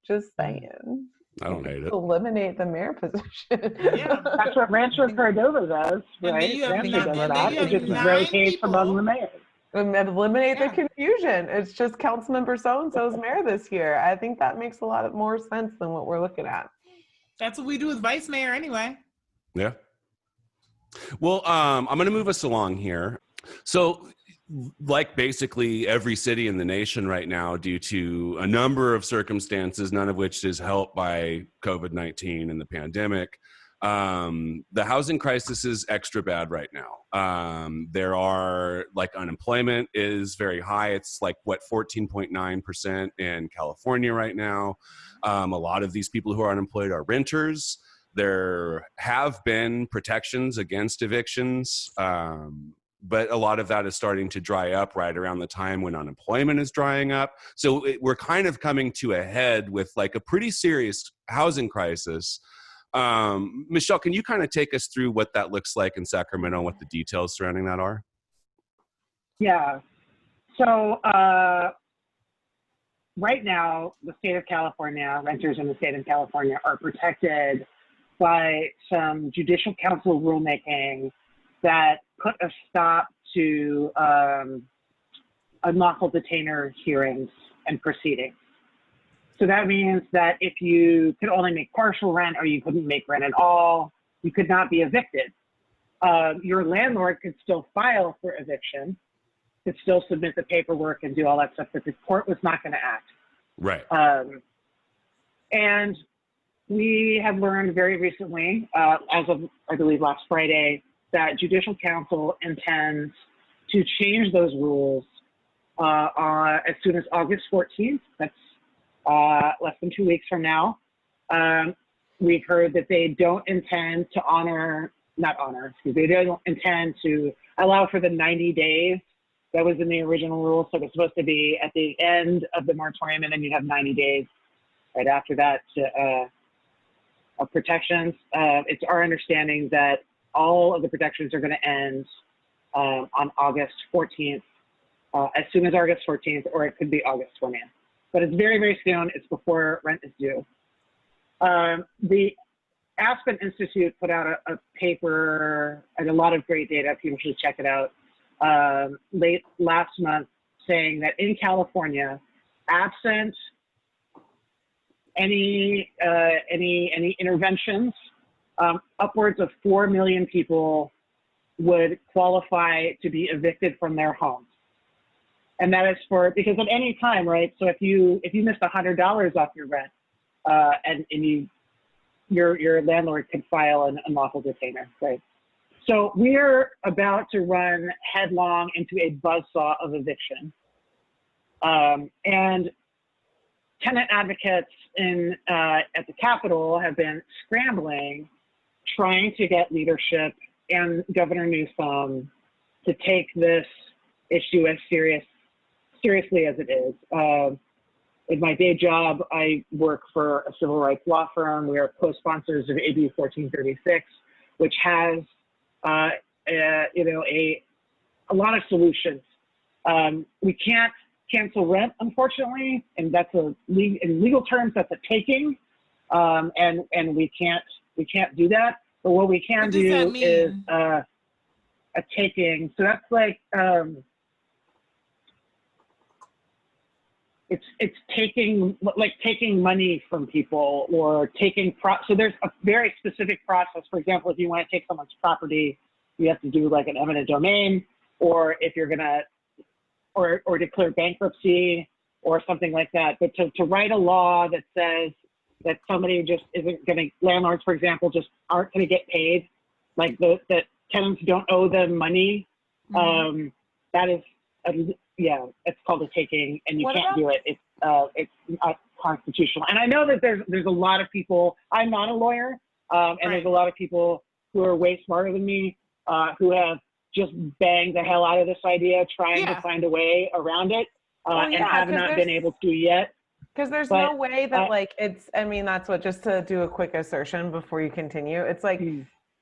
Just saying. I don't hate it. Eliminate the mayor position. Yeah. That's what Rancho Cordova does, And right? then you have Rancho nine- does and that. then you It have just 9 rotates people. among the mayors. Eliminate Yeah. the confusion. It's just Councilmember so-and-so's mayor this year. I think that makes a lot more sense than what we're looking at. That's what we do with vice mayor anyway. Yeah. Well, I'm going to move us along here. So, like basically every city in the nation right now, due to a number of circumstances, none of which is helped by COVID-19 and the pandemic, the housing crisis is extra bad right now. There are, like, unemployment is very high. It's like, 14.9% in California right now. A lot of these people who are unemployed are renters. There have been protections against evictions, but a lot of that is starting to dry up right around the time when unemployment is drying up. So we're kind of coming to a head with, like, a pretty serious housing crisis. Michelle, can you kind of take us through what that looks like in Sacramento and what the details surrounding that are? Yeah. So right now, the state of California, renters in the state of California are protected by some judicial council rulemaking that put a stop to unlawful detainer hearings and proceedings. So that means that if you could only make partial rent or you couldn't make rent at all, you could not be evicted. Your landlord could still file for eviction, could still submit the paperwork and do all that stuff, but the court was not going to act. Right. And we have learned very recently, as of, I believe, last Friday, that Judicial Council intends to change those rules as soon as August 14th. That's less than 2 weeks from now. We've heard that they don't intend to they don't intend to allow for the 90 days that was in the original rule. So it's supposed to be at the end of the moratorium, and then you have 90 days right after that of protections. It's our understanding that all of the protections are going to end on August 14th, as soon as August 14th, or it could be August 20th. But it's very, very soon. It's before rent is due. The Aspen Institute put out a paper and a lot of great data. People should check it out. Late last month, saying that in California, absent any interventions, upwards of 4 million people would qualify to be evicted from their homes. And that is because at any time, right? So if you missed $100 off your rent, your landlord can file an unlawful detainer, right? So we're about to run headlong into a buzzsaw of eviction. And tenant advocates at the Capitol have been scrambling, trying to get leadership and Governor Newsom to take this issue as seriously as it is. In my day job, I work for a civil rights law firm. We are co-sponsors of AB 1436, which has a lot of solutions. We can't cancel rent, unfortunately, and that's in legal terms, that's a taking, and we can't do that. But what we can do is a taking. So that's like it's taking money from people, or so there's a very specific process. For example, if you want to take someone's property, you have to do like an eminent domain, or if you're gonna or declare bankruptcy or something like that. But to write a law that says that somebody just isn't gonna, landlords, for example, just aren't gonna get paid, like that tenants don't owe them money, that is it's called a taking, and you can't do it. It's not constitutional. And I know that there's a lot of people. I'm not a lawyer, and there's a lot of people who are way smarter than me, who have just banged the hell out of this idea, trying to find a way around it, and have not been able to yet. Because there's no way that that's what, just to do a quick assertion before you continue. It's like,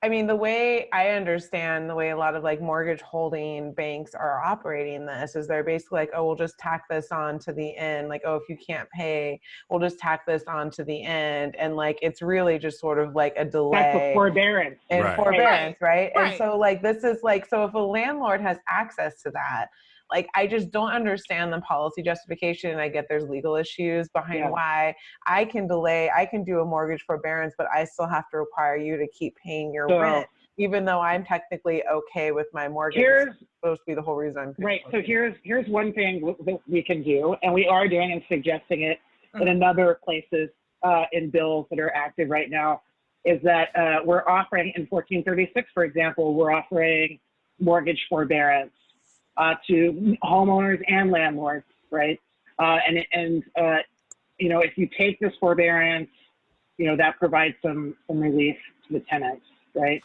I mean, the way I understand the way a lot of like mortgage holding banks are operating this is they're basically like, oh, we'll just tack this on to the end. Like, oh, if you can't pay, we'll just tack this on to the end. And like, it's really just sort of like a delay. That's a forbearance. And forbearance, right? And so like, this is like, so if a landlord has access to that, like, I just don't understand the policy justification. And I get there's legal issues behind why I can delay, I can do a mortgage forbearance, but I still have to require you to keep paying your rent, even though I'm technically okay with my mortgage. It's supposed to be the whole reason I'm paying. Right. So here's one thing that we can do, and we are doing and suggesting it in another places in bills that are active right now, is that we're offering in 1436, for example, we're offering mortgage forbearance to homeowners and landlords, right? If you take this forbearance, that provides some relief to the tenants, right?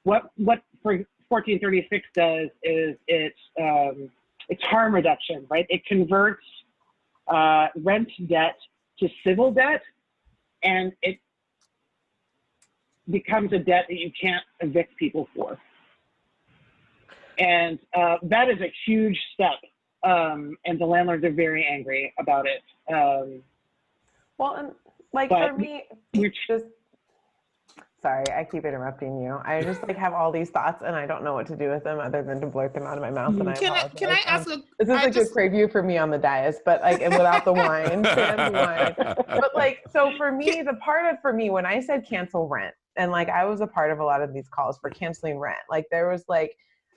What 1436 does is it's harm reduction, right? It converts rent debt to civil debt, and it becomes a debt that you can't evict people for. And that is a huge step, and the landlords are very angry about it. And like for me, sorry, I keep interrupting you. I just like have all these thoughts, and I don't know what to do with them other than to blurt them out of my mouth. And Can I ask this is a good preview for me on the dais, but like, and without the wine, But like, so for me, for me, when I said cancel rent, and like I was a part of a lot of these calls for canceling rent, like there was like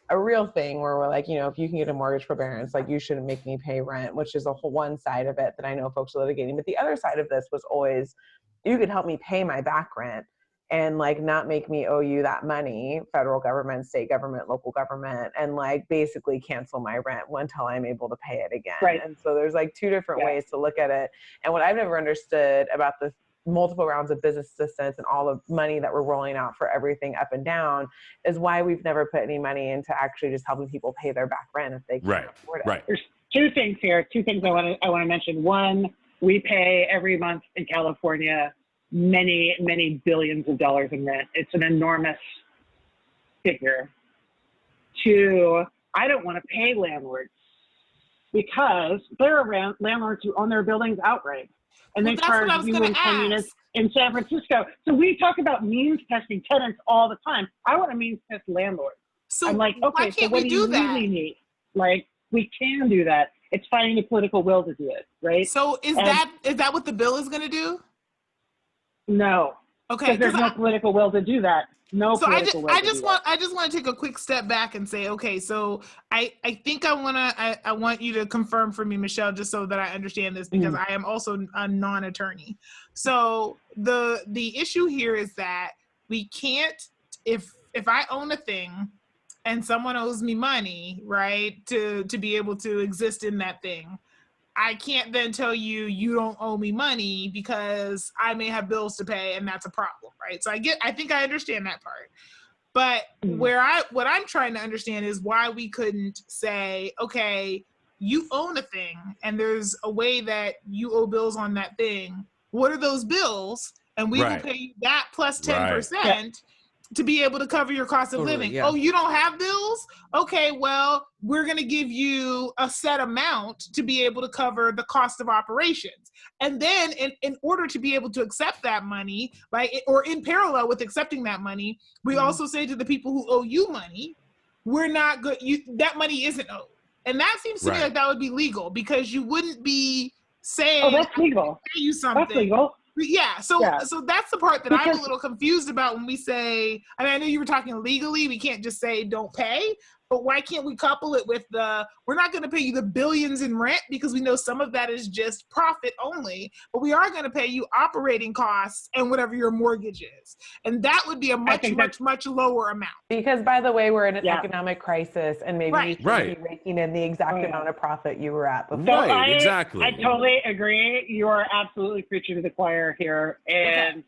a real thing where we're like, if you can get a mortgage forbearance, like you shouldn't make me pay rent, which is a whole one side of it that I know folks are litigating. But the other side of this was always, you could help me pay my back rent and like not make me owe you that money, federal government, state government, local government, and like basically cancel my rent until I'm able to pay it again. Right. And so there's like two different ways to look at it. And what I've never understood about the multiple rounds of business assistance and all the money that we're rolling out for everything up and down is why we've never put any money into actually just helping people pay their back rent if they can't afford it. Right. There's two things here. Two things I want to mention. One, we pay every month in California many billions of dollars in rent. It's an enormous figure. Two, I don't want to pay landlords because there are landlords who own their buildings outright. And they charge you and communists in San Francisco. So we talk about means testing tenants all the time. I want to means test landlords. So I'm like, okay, so what do you really need? Like, we can do that. It's finding the political will to do it, right? So is that what the bill is going to do? No. Okay. Because there's no political will to do that. No. So I just want to take a quick step back and say, okay, so I think I want you to confirm for me, Michelle, just so that I understand this, because I am also a non-attorney. So the issue here is that we can't, if I own a thing and someone owes me money, right, to be able to exist in that thing, I can't then tell you, you don't owe me money because I may have bills to pay and that's a problem, right? So I think I understand that part. But what I'm trying to understand is why we couldn't say, okay, you own a thing and there's a way that you owe bills on that thing. What are those bills? And we will pay you that plus 10% to be able to cover your cost of living. Yeah. Oh, you don't have bills? Okay, well, we're going to give you a set amount to be able to cover the cost of operations. And then in order to be able to accept that money, or in parallel with accepting that money, we also say to the people who owe you money, we're not good. That money isn't owed. And that seems to me like that would be legal, because you wouldn't be saying, oh, that's legal. Pay you something. That's legal. Yeah, so that's the part that I'm a little confused about when we say, I mean, I know you were talking legally, we can't just say don't pay, but why can't we couple it with we're not going to pay you the billions in rent because we know some of that is just profit only, but we are going to pay you operating costs and whatever your mortgage is. And that would be a much lower amount. Because, by the way, we're in an economic crisis, and maybe you should be raking in the exact amount of profit you were at before. Right, exactly. I totally agree. You are absolutely preaching to the choir here. And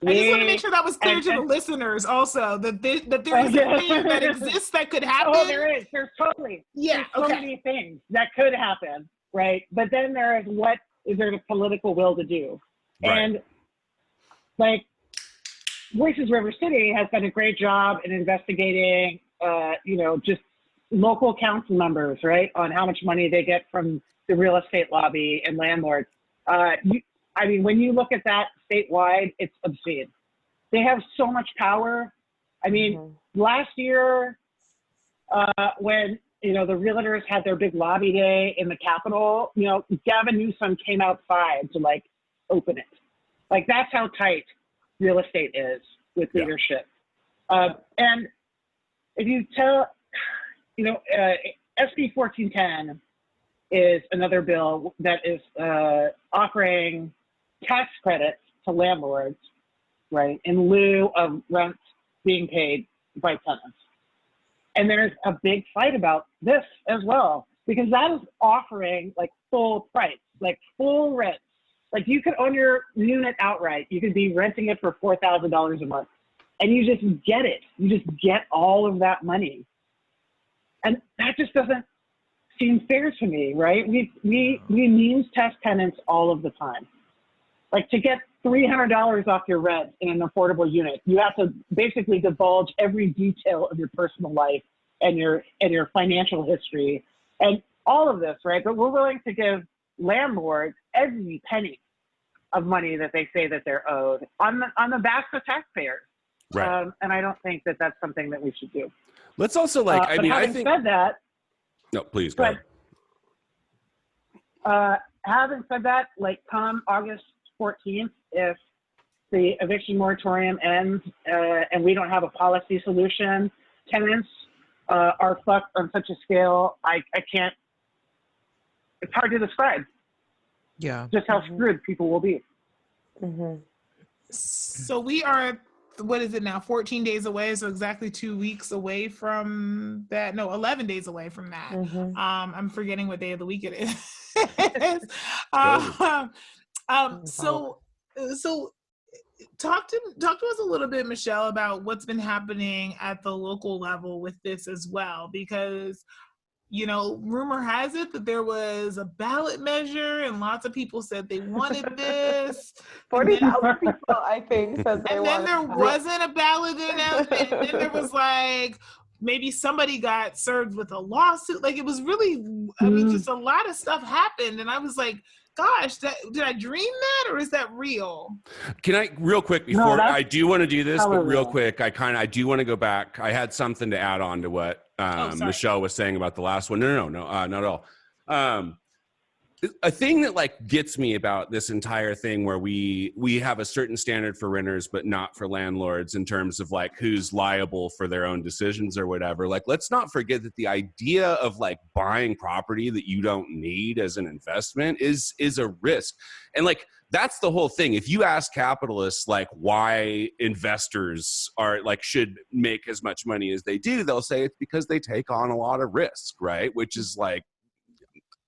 I just want to make sure that was clear to the listeners also, that there is a thing that exists that could happen. Oh, there is. There's totally. Yeah. There's so many things that could happen, right? But then there is, what is there the political will to do? Right. And like Voices River City has done a great job in investigating, just local council members, right, on how much money they get from the real estate lobby and landlords. I mean, when you look at that statewide, it's obscene. They have so much power. I mean, last year, when, the realtors had their big lobby day in the Capitol, Gavin Newsom came outside to, open it. That's how tight real estate is with leadership. And if you tell, SB 1410 is another bill that is offering tax credits to landlords, right, in lieu of rent being paid by tenants. And there's a big fight about this as well, because that is offering full price, full rent. You could own your unit outright. You could be renting it for $4,000 a month, and you just get it. You just get all of that money. And that just doesn't seem fair to me, right? We means test tenants all of the time. To get $300 off your rent in an affordable unit, you have to basically divulge every detail of your personal life and your financial history and all of this, right? But we're willing to give landlords every penny of money that they say that they're owed on the backs of taxpayers. Right. And I don't think that that's something that we should do. Let's also having said that, no, please go ahead. Having said that, come August 14th, if the eviction moratorium ends and we don't have a policy solution, tenants are fucked on such a scale I can't. It's hard to describe. Yeah. Just how screwed people will be. So we are, what is it now? 14 days away. So exactly 2 weeks away from that. No, 11 days away from that. Mhm. I'm forgetting what day of the week it is. So talk to us a little bit, Michelle, about what's been happening at the local level with this as well, because rumor has it that there was a ballot measure and lots of people said they wanted this. 40,000 people, I think, said they And then wanted there that. wasn't a ballot announcement. And then there was like, maybe somebody got served with a lawsuit. Like, it was really, I mean, just a lot of stuff happened. And I was like, gosh, did I dream that, or is that real? Can I, real quick, before I do want to do this, but real real. quick, I do want to go back. I had something to add on to what Michelle was saying about the last one. No, not at all. A thing that like gets me about this entire thing where we have a certain standard for renters but not for landlords in terms of like who's liable for their own decisions or whatever. Like, let's not forget that the idea of like buying property that you don't need as an investment is a risk. And like, that's the whole thing. If you ask capitalists like why investors are like should make as much money as they do, they'll say it's because they take on a lot of risk, right? Which is like,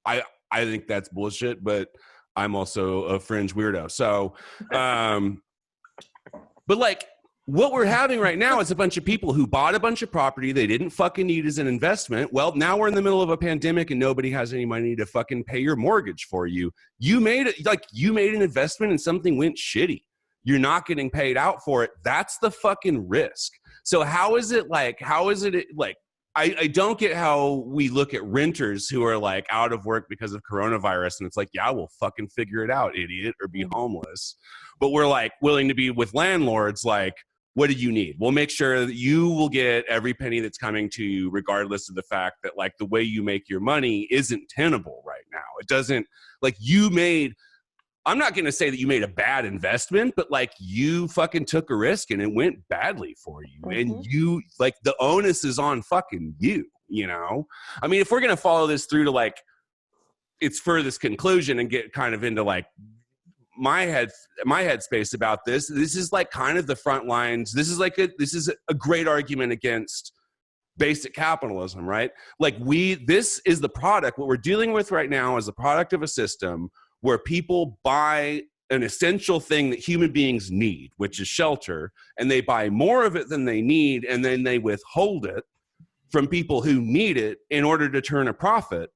I think that's bullshit, but I'm also a fringe weirdo. So, but like what we're having right now is a bunch of people who bought a bunch of property they didn't fucking need as an investment. Well, now we're in the middle of a pandemic and nobody has any money to fucking pay your mortgage for you. You made an investment and something went shitty. You're not getting paid out for it. That's the fucking risk. So how is it like, I don't get how we look at renters who are like out of work because of coronavirus. And it's like, yeah, we'll fucking figure it out, idiot, or be homeless. But we're like willing to be with landlords. Like, what do you need? We'll make sure that you will get every penny that's coming to you, regardless of the fact that like the way you make your money isn't tenable right now. It doesn't like I'm not going to say that you made a bad investment, but like you fucking took a risk and it went badly for you. And you like the onus is on fucking you, I mean, if we're going to follow this through to like its furthest conclusion and get kind of into like my headspace about this is like kind of the front lines. This is a great argument against basic capitalism, right? Like this is the product, what we're dealing with right now is the product of a system where people buy an essential thing that human beings need, which is shelter, and they buy more of it than they need, and then they withhold it from people who need it in order to turn a profit.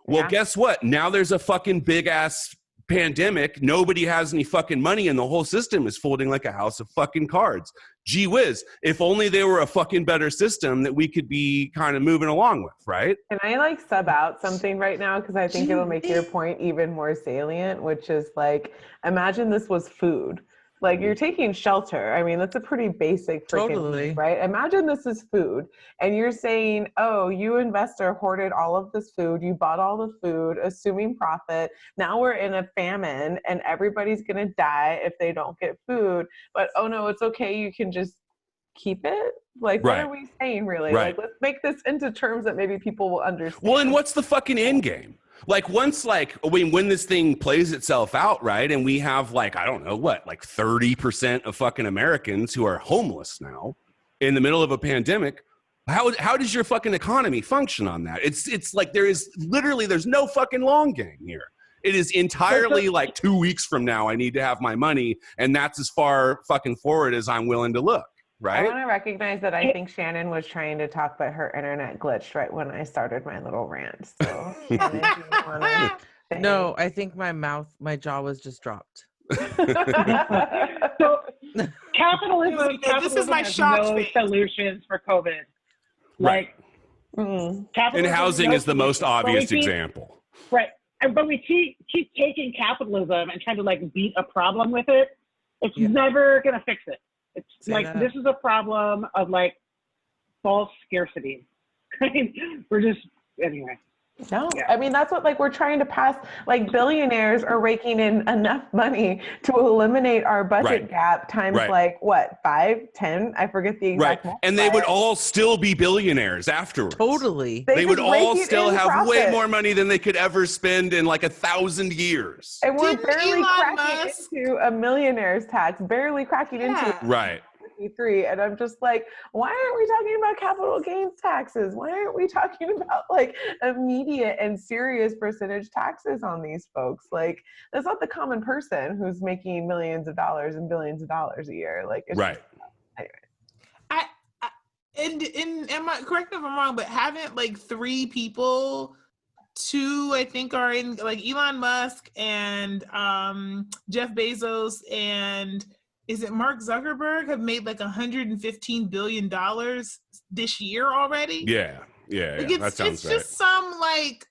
Well, guess what? Now there's a fucking big-ass pandemic. Nobody has any fucking money, and the whole system is folding like a house of fucking cards. Gee whiz, if only they were a fucking better system that we could be kind of moving along with, right? Can I like sub out something right now? Because I think it'll make your point even more salient, which is like, imagine this was food. Like you're taking shelter. I mean, that's a pretty basic freaking thing, right? Imagine this is food and you're saying, oh, you investor hoarded all of this food. You bought all the food, assuming profit. Now we're in a famine and everybody's going to die if they don't get food. But, oh no, it's okay. You can just keep it. Like, what are we saying really? Like, let's make this into terms that maybe people will understand. Well, and what's the fucking end game? Like once, when this thing plays itself out, right, and we have 30% of fucking Americans who are homeless now in the middle of a pandemic, how does your fucking economy function on that? It's like there's no fucking long game here. It is entirely like 2 weeks from now I need to have my money, and that's as far fucking forward as I'm willing to look. Right? I want to recognize that I think Shannon was trying to talk, but her internet glitched right when I started my little rant. So, Shannon, do you want to say? No, I think my jaw was just dropped. So capitalism This is my has shock no face. solutions for COVID. Right. Capitalism And housing has is the no most solutions. obvious example. Right. But we keep taking capitalism and trying to beat a problem with it. It's never going to fix it. It's this is a problem of false scarcity. We're just, anyway. No, Yeah. I mean, that's what, like, we're trying to pass, like, billionaires are raking in enough money to eliminate our budget Right. gap times Right. like what, 5, 10? I forget the Right. exact And they would multiplier. all still be billionaires afterwards. Totally. They would just rake all it still in have way profit. more money than they could ever spend in like 1,000 years. And we're Didn't barely Elon cracking Musk- into a millionaire's tax, barely cracking into Yeah. Right. 53. And I'm just like, why aren't we talking about capital gains taxes? Why aren't we talking about like immediate and serious percentage taxes on these folks? Like, that's not the common person who's making millions of dollars and billions of dollars a year. Like, it's Right. Correct me if I'm wrong, but haven't like 3 people, 2 I think are in, like Elon Musk and Jeff Bezos and is it Mark Zuckerberg, have made like $115 billion this year already? Yeah. Yeah. Like Yeah. That sounds it's right. just some like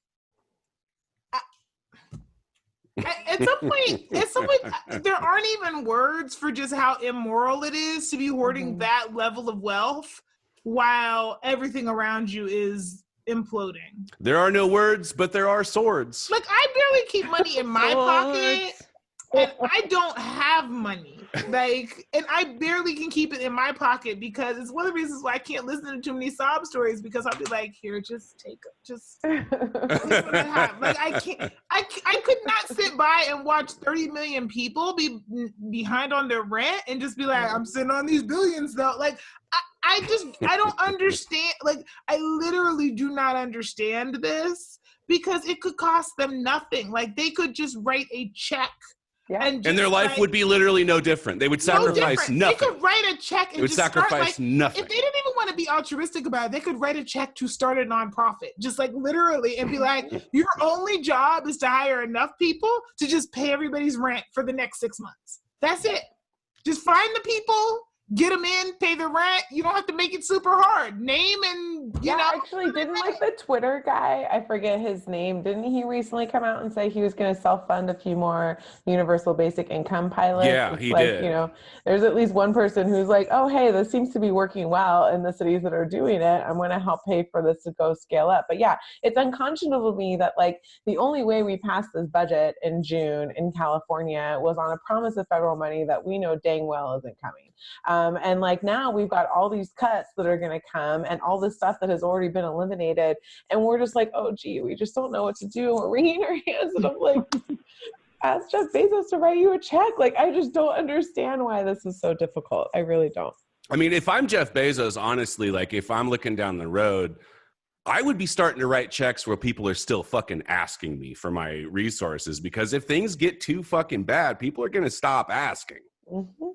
at some point, there aren't even words for just how immoral it is to be hoarding that level of wealth while everything around you is imploding. There are no words, but there are swords. Like, I barely keep money in my pocket, and I don't have money. Like, and I barely can keep it in my pocket because it's one of the reasons why I can't listen to too many sob stories, because I'll be like, here, just take it. Just here's what I have. Like, I can't, I could not sit by and watch 30 million people be behind on their rent and just be like, I'm sitting on these billions though. Like, I don't understand. Like, I literally do not understand this, because it could cost them nothing. Like, they could just write a check. Yeah. And their life would be literally no different. They would sacrifice nothing. They could write a check and They would just sacrifice start, like, nothing. If they didn't even want to be altruistic about it, they could write a check to start a nonprofit, just like literally, and be like, your only job is to hire enough people to just pay everybody's rent for the next 6 months. That's it. Just find the people, get them in, pay the rent. You don't have to make it super hard. Name and, you know. Actually, didn't like the Twitter guy, I forget his name, didn't he recently come out and say he was going to self-fund a few more universal basic income pilots? Yeah, It's he like, did. You know, there's at least one person who's like, oh, hey, this seems to be working well in the cities that are doing it. I'm going to help pay for this to go scale up. But yeah, it's unconscionable to me that like the only way we passed this budget in June in California was on a promise of federal money that we know dang well isn't coming. And like now we've got all these cuts that are going to come and all this stuff that has already been eliminated. And we're just like, oh, gee, we just don't know what to do. We're wringing our hands. And I'm like, ask Jeff Bezos to write you a check. Like, I just don't understand why this is so difficult. I really don't. I mean, if I'm Jeff Bezos, honestly, like if I'm looking down the road, I would be starting to write checks where people are still fucking asking me for my resources, because if things get too fucking bad, people are going to stop asking. Mm-hmm.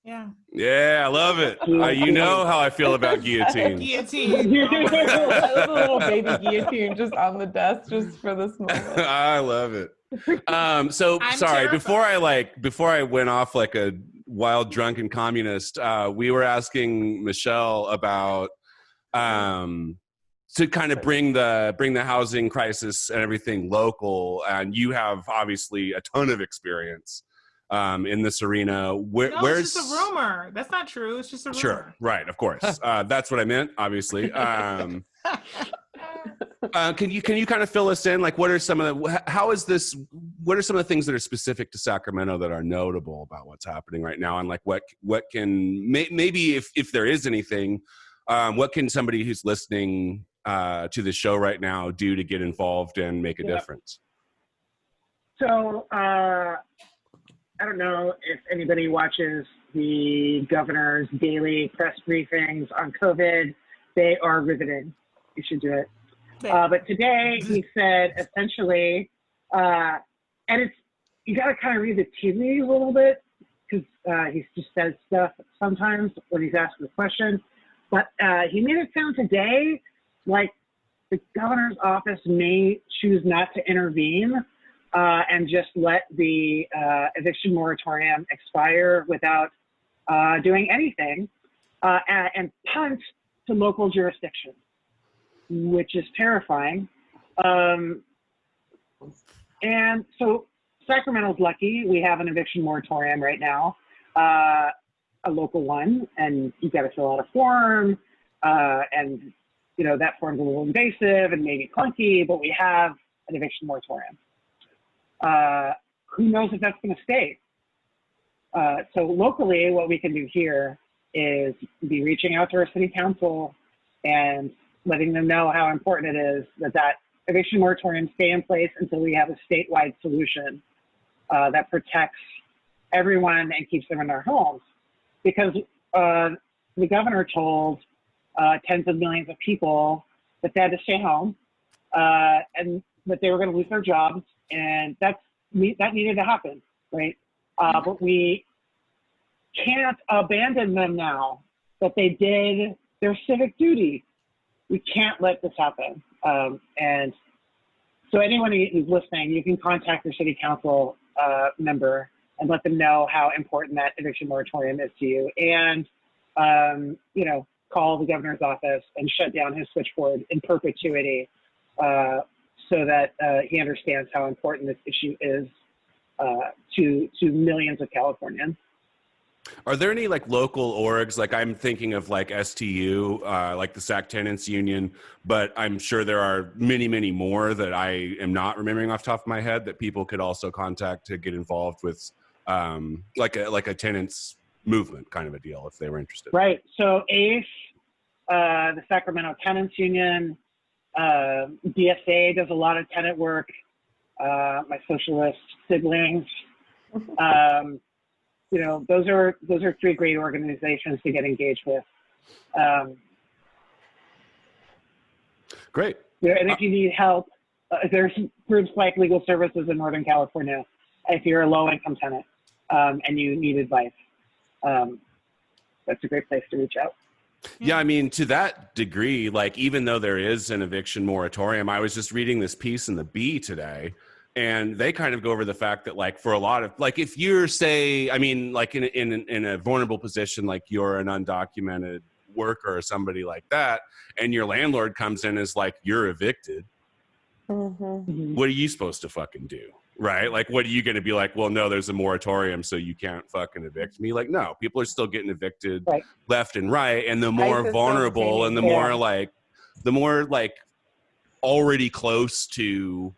Yeah. Yeah, I love it. You know how I feel about guillotine. Guillotine. That was a little baby guillotine just on the desk just for this moment. I love it. So I'm sorry, terrified. before I went off like a wild drunken communist, we were asking Michelle about to kind of bring the housing crisis and everything local, and you have obviously a ton of experience in this arena. Where's it's just a rumor. That's not true. It's just a rumor. Sure, right, of course. That's what I meant, obviously. Can you kind of fill us in? Like, what are some of the things that are specific to Sacramento that are notable about what's happening right now, and like what can maybe if there is anything, what can somebody who's listening to the show right now do to get involved and make a difference? So I don't know if anybody watches the governor's daily press briefings on COVID. They are riveting. You should do it. But today he said essentially, and it's, you got to kind of read the tea leaves a little bit, because he just says stuff sometimes when he's asked the question. But he made it sound today like the governor's office may choose not to intervene and just let the eviction moratorium expire without doing anything, and punt to local jurisdiction, which is terrifying. And so Sacramento's lucky. We have an eviction moratorium right now, a local one, and you've got to fill out a form, and that form's a little invasive and maybe clunky, but we have an eviction moratorium. Who knows if that's going to stay? So locally, what we can do here is be reaching out to our city council and letting them know how important it is that eviction moratorium stay in place until we have a statewide solution that protects everyone and keeps them in their homes. Because the governor told tens of millions of people that they had to stay home and that they were going to lose their jobs, and that needed to happen, right? But we can't abandon them now that they did their civic duty. We can't let this happen. And so anyone who's listening, you can contact your city council member and let them know how important that eviction moratorium is to you. And, call the governor's office and shut down his switchboard in perpetuity so that he understands how important this issue is to millions of Californians. Are there any like local orgs? Like I'm thinking of like STU, like the SAC Tenants Union, but I'm sure there are many, many more that I am not remembering off the top of my head that people could also contact to get involved with like a tenants movement kind of a deal if they were interested. Right. So ACE, the Sacramento Tenants Union, DSA does a lot of tenant work. My socialist siblings. Those are three great organizations to get engaged with. Great. And if you need help, there's groups like Legal Services in Northern California. If you're a low-income tenant and you need advice, that's a great place to reach out. Yeah, I mean, to that degree, like even though there is an eviction moratorium, I was just reading this piece in the Bee today. And they kind of go over the fact that, like, for a lot of, like, if you're, say, I mean, like, in a vulnerable position, like you're an undocumented worker or somebody like that, and your landlord comes in as like, you're evicted. Mm-hmm. What are you supposed to fucking do? Right? Like, what are you going to be like? Well, no, there's a moratorium, so you can't fucking evict me. Like, no, people are still getting evicted left and right. And the more vulnerable and the more like already close to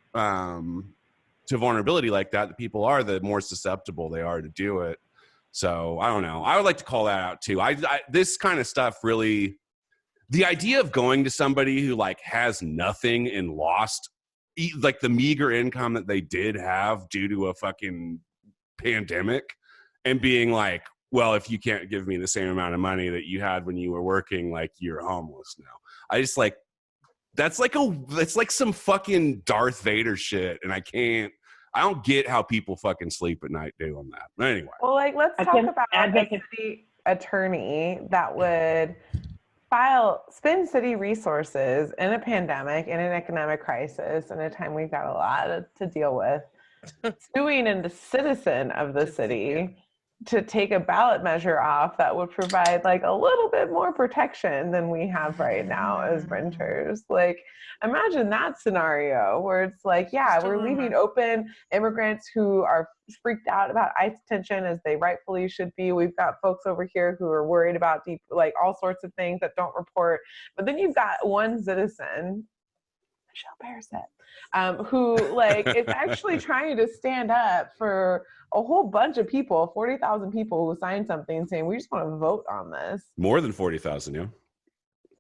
vulnerability like that, the people are, the more susceptible they are to do it. So I don't know. I would like to call that out too. This kind of stuff really, the idea of going to somebody who like has nothing and lost like the meager income that they did have due to a fucking pandemic and being like, well, if you can't give me the same amount of money that you had when you were working, like you're homeless now. I just like, that's like some fucking Darth Vader shit. And I don't get how people fucking sleep at night doing that. But anyway. Well, like, let's talk about a city attorney that would spend city resources in a pandemic, in an economic crisis, in a time we've got a lot to deal with, suing a citizen of the city to take a ballot measure off that would provide like a little bit more protection than we have right now as renters. Like, imagine that scenario where it's like, yeah, we're leaving open immigrants who are freaked out about ICE detention, as they rightfully should be. We've got folks over here who are worried about like all sorts of things that don't report. But then you've got one citizen, Michelle Pariset, who like is actually trying to stand up for a whole bunch of people, 40,000 people who signed something saying, we just want to vote on this. More than 40,000, yeah.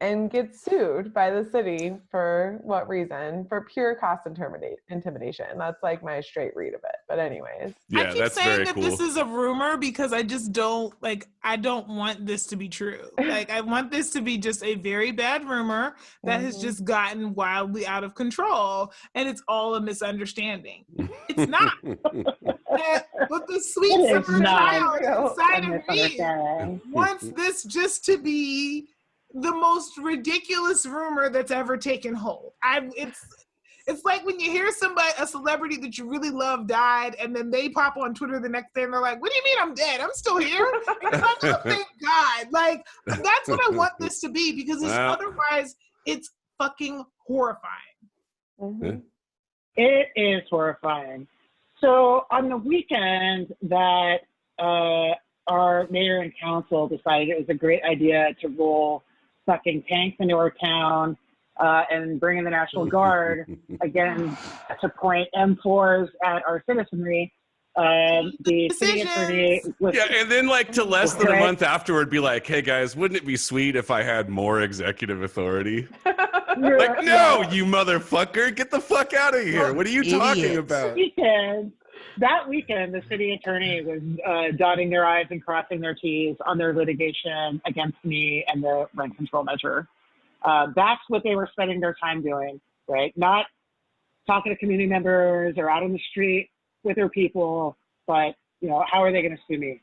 And gets sued by the city for what reason? For pure cost intimidation. That's like my straight read of it. But anyways. Yeah, I keep saying that this is a rumor because I just don't want this to be true. Like, I want this to be just a very bad rumor that has just gotten wildly out of control, and it's all a misunderstanding. It's not. But the sweet summer child inside of me wants this just to be the most ridiculous rumor that's ever taken hold. It's like when you hear a celebrity that you really love died, and then they pop on Twitter the next day and they're like, what do you mean I'm dead? I'm still here? And I'm like, thank God. Like, that's what I want this to be, because otherwise it's fucking horrifying. Mm-hmm. It is horrifying. So on the weekend that our mayor and council decided it was a great idea to roll fucking tanks into our town and bring in the National Guard, again, to point M4s at our citizenry. The city attorney was, Yeah, and then like to less than a month afterward be like, hey guys, wouldn't it be sweet if I had more executive authority? Like, no, you motherfucker, get the fuck out of here. What are you talking about? That weekend, the city attorney was dotting their I's and crossing their T's on their litigation against me and the rent control measure. That's what they were spending their time doing, right? Not talking to community members or out on the street with their people, but, you know, how are they going to sue me?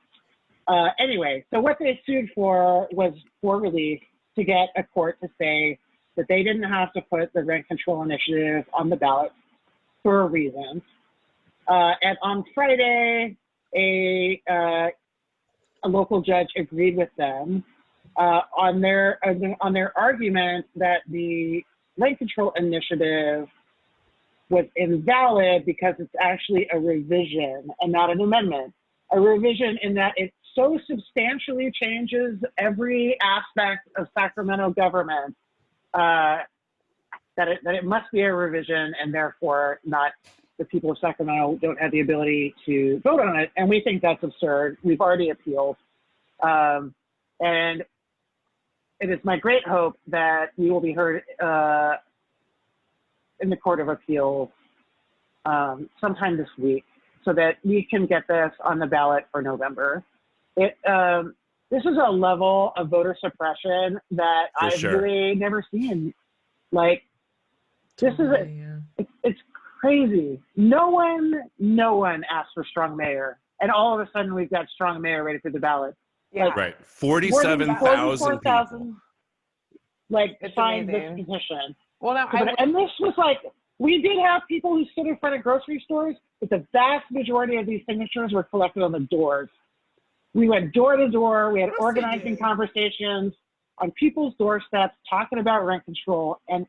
Anyway, so what they sued for was for relief to get a court to say that they didn't have to put the rent control initiative on the ballot for a reason. And on Friday, a local judge agreed with them on their argument that the rent control initiative was invalid because it's actually a revision and not an amendment. A revision in that it so substantially changes every aspect of Sacramento government that it must be a revision, and therefore not the people of Sacramento don't have the ability to vote on it. And we think that's absurd. We've already appealed. And it is my great hope that we will be heard in the Court of Appeals sometime this week so that we can get this on the ballot for November. This is a level of voter suppression that I've really never seen. Like, this is it's crazy. No one asked for strong mayor, and all of a sudden we've got strong mayor ready for the ballot. Yeah, like, right. 47,000 people. Like, signed this petition. Well, now, and this was like, we did have people who stood in front of grocery stores, but the vast majority of these signatures were collected on the doors. We went door to door. We had organizing conversations on people's doorsteps, talking about rent control. And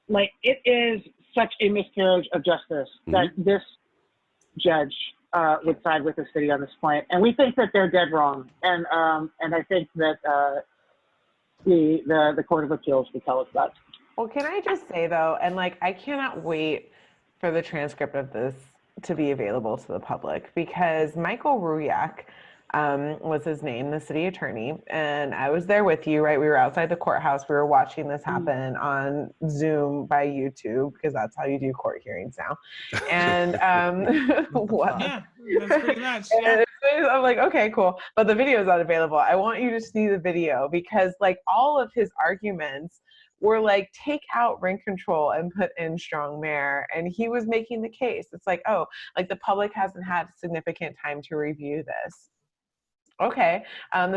like, it is such a miscarriage of justice that this judge would side with the city on this point. And we think that they're dead wrong. And I think that the Court of Appeals would tell us that. Well, can I just say though, and like, I cannot wait for the transcript of this to be available to the public, because Michael Ruyak was his name, the city attorney, and I was there with you, right? We were outside the courthouse. We were watching this happen on Zoom by YouTube, because that's how you do court hearings now. And what? Yeah, that's pretty much. And I'm like, okay, cool. But the video is not available. I want you to see the video, because like all of his arguments were like, take out rent control and put in strong mayor. And he was making the case. It's like, oh, like the public hasn't had significant time to review this. Okay.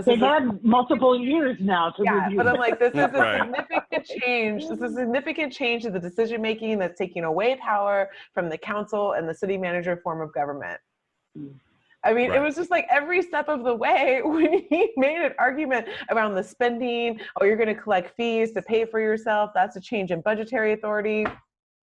They've had multiple years now to review. But I'm like, this is a significant change. This is a significant change to the decision making that's taking away power from the council and the city manager form of government. I mean, it was just like every step of the way when he made an argument around the spending, oh, you're going to collect fees to pay for yourself. That's a change in budgetary authority.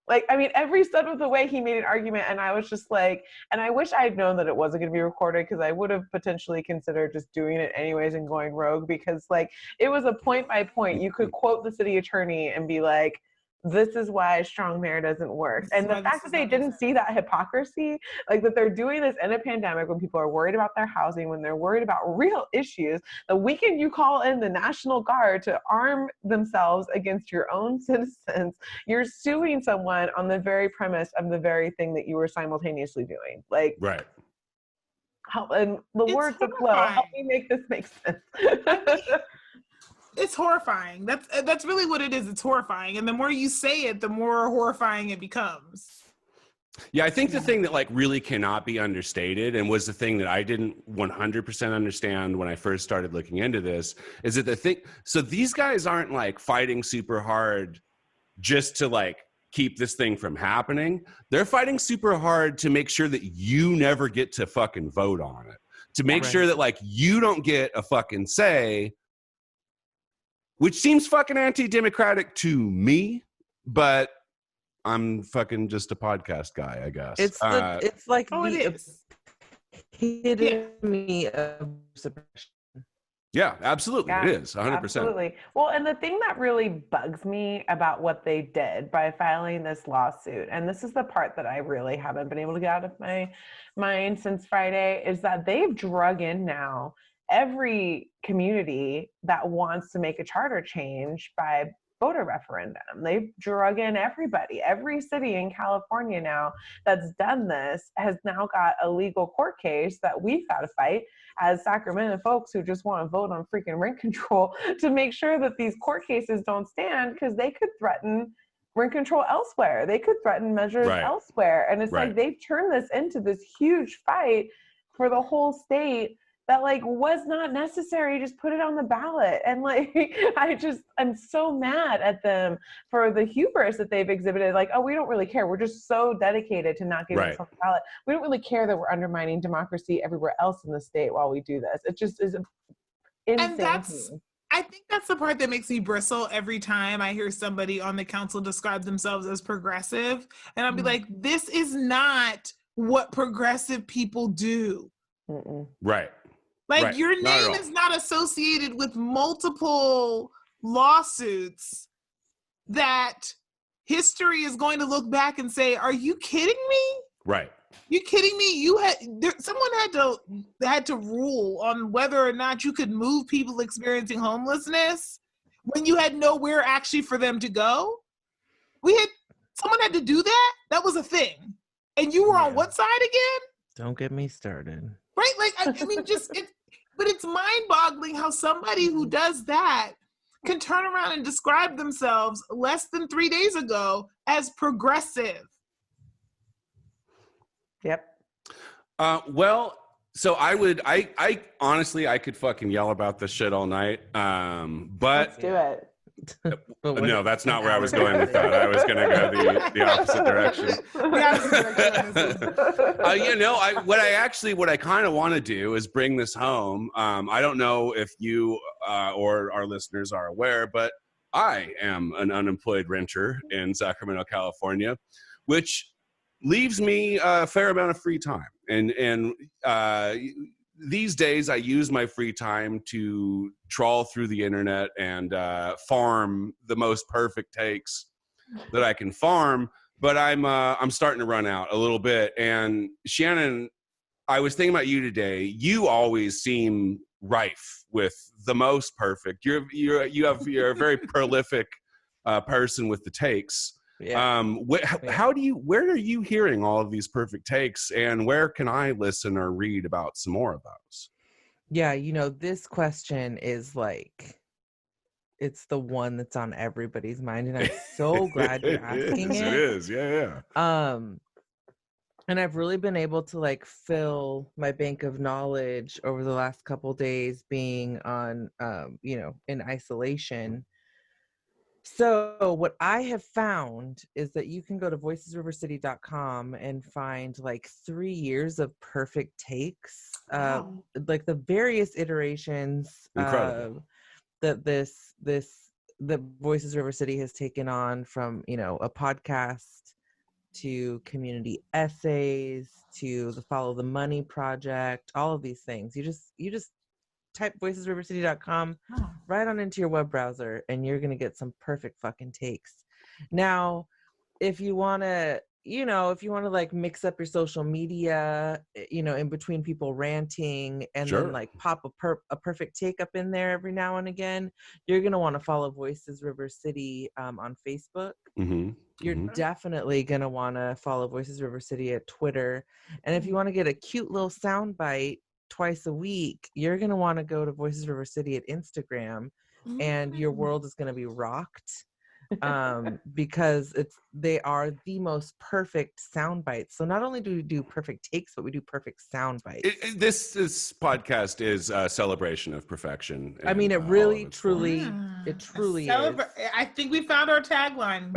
Like, I mean, every step of the way he made an argument, and I was just like, and I wish I had known that it wasn't going to be recorded, because I would have potentially considered just doing it anyways and going rogue, because like, it was a point by point. You could quote the city attorney and be like, this is why strong mayor doesn't work. And the fact that they didn't see that hypocrisy, like that they're doing this in a pandemic when people are worried about their housing, when they're worried about real issues, the weekend you call in the National Guard to arm themselves against your own citizens, you're suing someone on the very premise of the very thing that you were simultaneously doing. Like, right. And the words of flow, help me make this make sense. It's horrifying. That's really what it is. It's horrifying. And the more you say it, the more horrifying it becomes. Yeah, I think the thing that like really cannot be understated, and was the thing that I didn't 100% understand when I first started looking into this, is that so these guys aren't like fighting super hard just to like keep this thing from happening. They're fighting super hard to make sure that you never get to fucking vote on it, to make sure that like you don't get a fucking say, which seems fucking anti-democratic to me, but I'm fucking just a podcast guy, I guess. It's like the epitome of suppression. Yeah, absolutely. Yeah, It is 100%. absolutely. Well, and the thing that really bugs me about what they did by filing this lawsuit, and this is the part that I really haven't been able to get out of my mind since Friday, is that they've drug in now every community that wants to make a charter change by voter referendum. They've drug in everybody. Every city in California now that's done this has now got a legal court case that we've got to fight as Sacramento folks who just want to vote on freaking rent control to make sure that these court cases don't stand, because they could threaten rent control elsewhere. They could threaten measures Right. elsewhere. And it's Right. like they've turned this into this huge fight for the whole state that like was not necessary. Just put it on the ballot. And like, I'm so mad at them for the hubris that they've exhibited. Like, oh, we don't really care. We're just so dedicated to not getting this on the ballot. We don't really care that we're undermining democracy everywhere else in the state while we do this. It just is insane. And I think that's the part that makes me bristle every time I hear somebody on the council describe themselves as progressive. And I'll be like, this is not what progressive people do. Right. Like Right. your Not at name all. is not associated with multiple lawsuits that history is going to look back and say, are you kidding me? Right. You kidding me? Someone had to rule on whether or not you could move people experiencing homelessness when you had nowhere actually for them to go. Someone had to do that. That was a thing. And you were on what side again? Don't get me started. Right? Like, I mean, but it's mind-boggling how somebody who does that can turn around and describe themselves less than 3 days ago as progressive. Yep. Well, so I honestly, I could fucking yell about this shit all night. But Let's do it. no, that's not where I was going with that. I was going to go the opposite direction. What I kind of want to do is bring this home. I don't know if you or our listeners are aware, but I am an unemployed renter in Sacramento, California, which leaves me a fair amount of free time. And these days I use my free time to trawl through the internet and farm the most perfect takes that I can farm. But I'm starting to run out a little bit. And Shannon, I was thinking about you today. You always seem rife with the most perfect. You're a very prolific person with the takes. Yeah. Where are you hearing all of these perfect takes, and where can I listen or read about some more of those? Yeah, this question is like, it's the one that's on everybody's mind, and I'm so glad you're asking it. It is, yeah. And I've really been able to like fill my bank of knowledge over the last couple days being on, in isolation. So what I have found is that you can go to voicesrivercity.com and find like 3 years of perfect takes, like the various iterations that that Voices River City has taken on, from, a podcast to community essays to the Follow the Money project, all of these things. You just type voicesrivercity.com right on into your web browser, and you're going to get some perfect fucking takes. Now, if you want to, like mix up your social media, in between people ranting, and Sure. then like pop a perfect take up in there every now and again, you're going to want to follow Voices River City on Facebook. Mm-hmm. You're definitely going to want to follow Voices River City at Twitter. And if you want to get a cute little soundbite twice a week, you're going to want to go to Voices River City at Instagram, and your world is going to be rocked, because they are the most perfect sound bites. So not only do we do perfect takes, but we do perfect sound bites. This podcast is a celebration of perfection. I mean, it really, truly, it truly is. I think we found our tagline.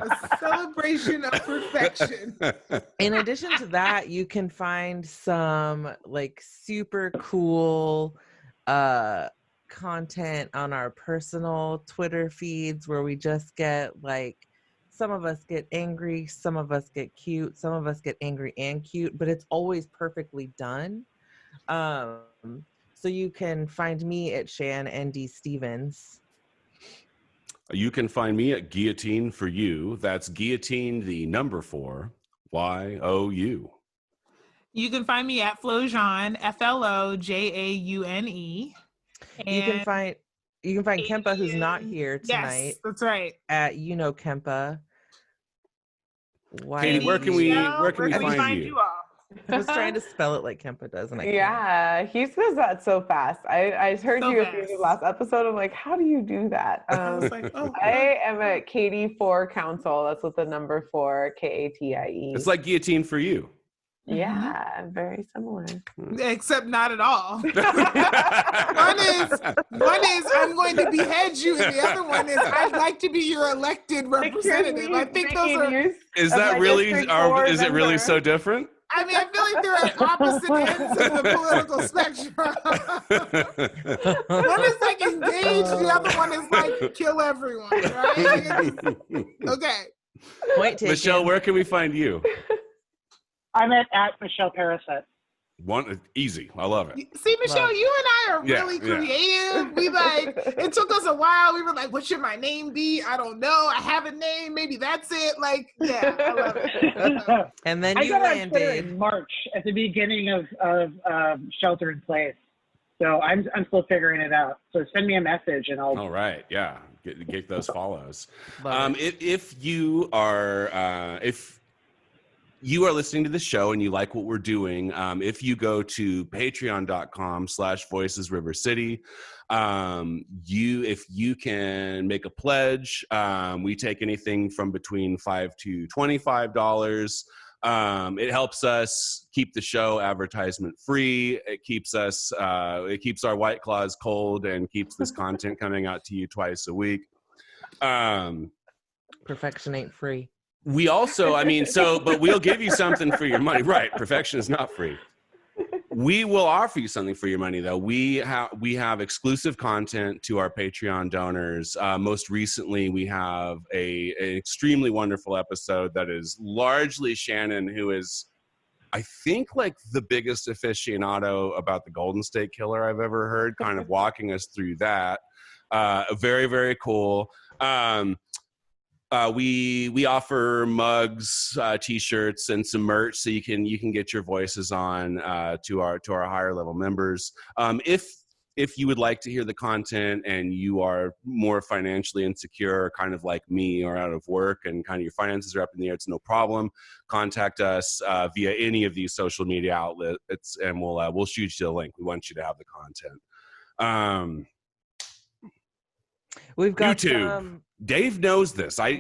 A celebration of perfection. In addition to that, you can find some like super cool content on our personal Twitter feeds, where we just get like, some of us get angry, some of us get cute, some of us get angry and cute, but it's always perfectly done. So you can find me at Shan ND Stevens. You can find me at Guillotine for You. That's Guillotine, the number 4, YOU. You can find me at Flojaune, FLOJAUNE. You can find Kempa, who's not here tonight. Yes, that's right. At Kempa. Katie, where can we find you? all? I was trying to spell it like Kempa does, and I can't. Yeah, he says that so fast. I heard So you at the end of the last episode. I'm like, how do you do that? I was like, oh. I am at Katie for Council. That's with the number 4, KATIE. It's like Guillotine for You. Yeah, very similar. Except not at all. one is I'm going to behead you, and the other one is I'd like to be your elected representative. I think those are. Is that really? Is it really so different? I mean, I feel like they're at opposite ends of the political spectrum. One is like engage, the other one is like kill everyone, right? Okay. Point taken. Michelle, where can we find you? I'm at Michelle Pariset. One easy. I love it. See, Michelle, you and I are really creative. We it took us a while. We were like, what should my name be? I don't know. I have a name. Maybe that's it. Like, yeah, I love it. And then I you got on Twitter landed. in March at the beginning of Shelter in Place. So I'm still figuring it out. So send me a message and I'll. All right. Yeah. Get those follows. If you are listening to the show and you like what we're doing, if you go to patreon.com/voicesrivercity, if you can make a pledge, we take anything from between $5 to $25. It helps us keep the show advertisement free. It keeps our White Claws cold and keeps this content coming out to you twice a week. Perfection ain't free. We also, but we'll give you something for your money. Right. Perfection is not free. We will offer you something for your money, though. We have exclusive content to our Patreon donors. Most recently, we have an extremely wonderful episode that is largely Shannon, who is, I think, like the biggest aficionado about the Golden State Killer I've ever heard, kind of walking us through that. Very, very cool. We offer mugs, t-shirts, and some merch, so you can get your voices on to our higher level members. If you would like to hear the content and you are more financially insecure, kind of like me, or out of work and kind of your finances are up in the air, it's no problem. Contact us via any of these social media outlets, and we'll shoot you a link. We want you to have the content. We've got YouTube. Dave knows this. I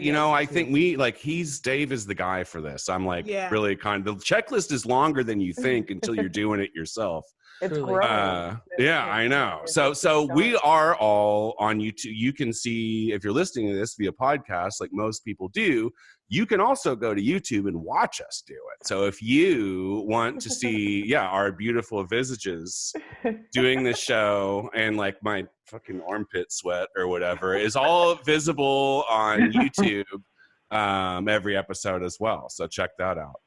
think Dave is the guy for this. I'm like, really kind of, the checklist is longer than you think until you're doing it yourself. It's growing. Yeah, I know. So we are all on YouTube. You can see, if you're listening to this via podcast, like most people do, you can also go to YouTube and watch us do it. So if you want to see, our beautiful visages doing this show, and like my fucking armpit sweat or whatever is all visible on YouTube every episode as well. So check that out.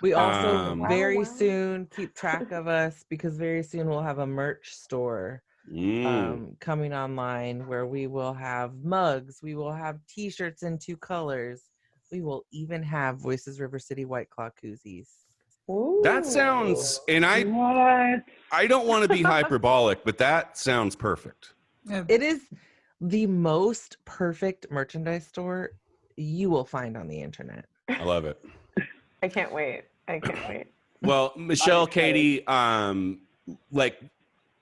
We also very soon keep track of us, because very soon we'll have a merch store coming online where we will have mugs, we will have t-shirts in 2 colors, we will even have Voices River City White Claw koozies. Ooh. That sounds, and I don't want to be hyperbolic, but that sounds perfect. It is the most perfect merchandise store you will find on the internet. I love it. I can't wait. Well, Michelle, Katie,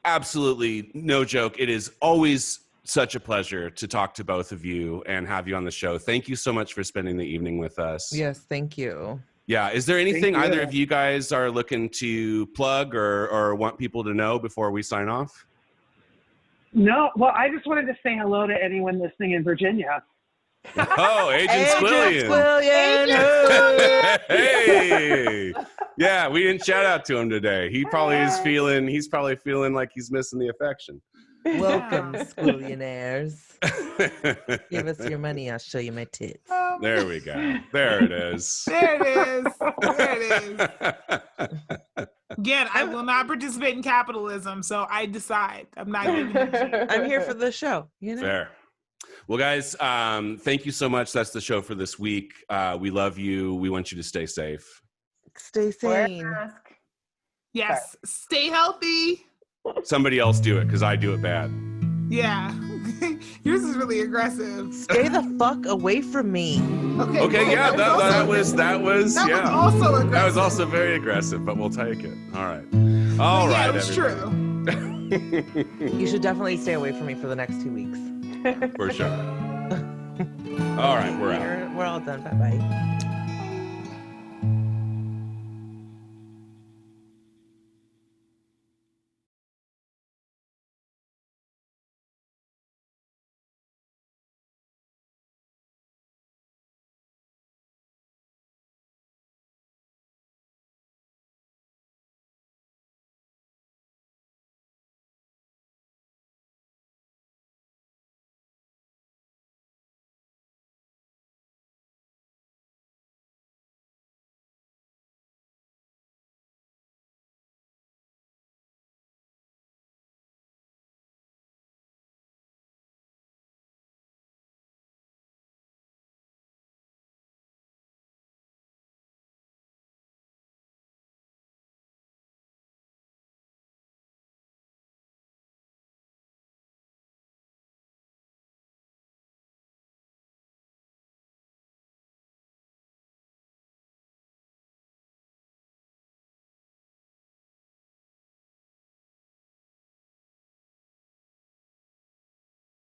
absolutely no joke. It is always such a pleasure to talk to both of you and have you on the show. Thank you so much for spending the evening with us. Yes, thank you. Yeah. Is there anything either of you guys are looking to plug or want people to know before we sign off? No, well, I just wanted to say hello to anyone listening in Virginia. Oh, Agent Squillian. Hey. Yeah, we didn't shout out to him today. He's probably feeling like he's missing the affection. Welcome, Squillionaires. Give us your money, I'll show you my tits. There we go. There it is. There it is. Again, I will not participate in capitalism, so I decide. I'm not giving a shit. I'm here for the show. You know. Fair. Well, guys, thank you so much. That's the show for this week. We love you. We want you to stay safe. Stay sane. Yes, stay healthy. Somebody else do it because I do it bad. Yeah. Yours is really aggressive. Stay the fuck away from me. Okay, Okay, cool. yeah, that was also aggressive. That was also very aggressive, but we'll take it. All right. But yeah, Right, it was everybody. true. You should definitely stay away from me for the next 2 weeks. For sure. All right, we're out. We're all done. Bye bye.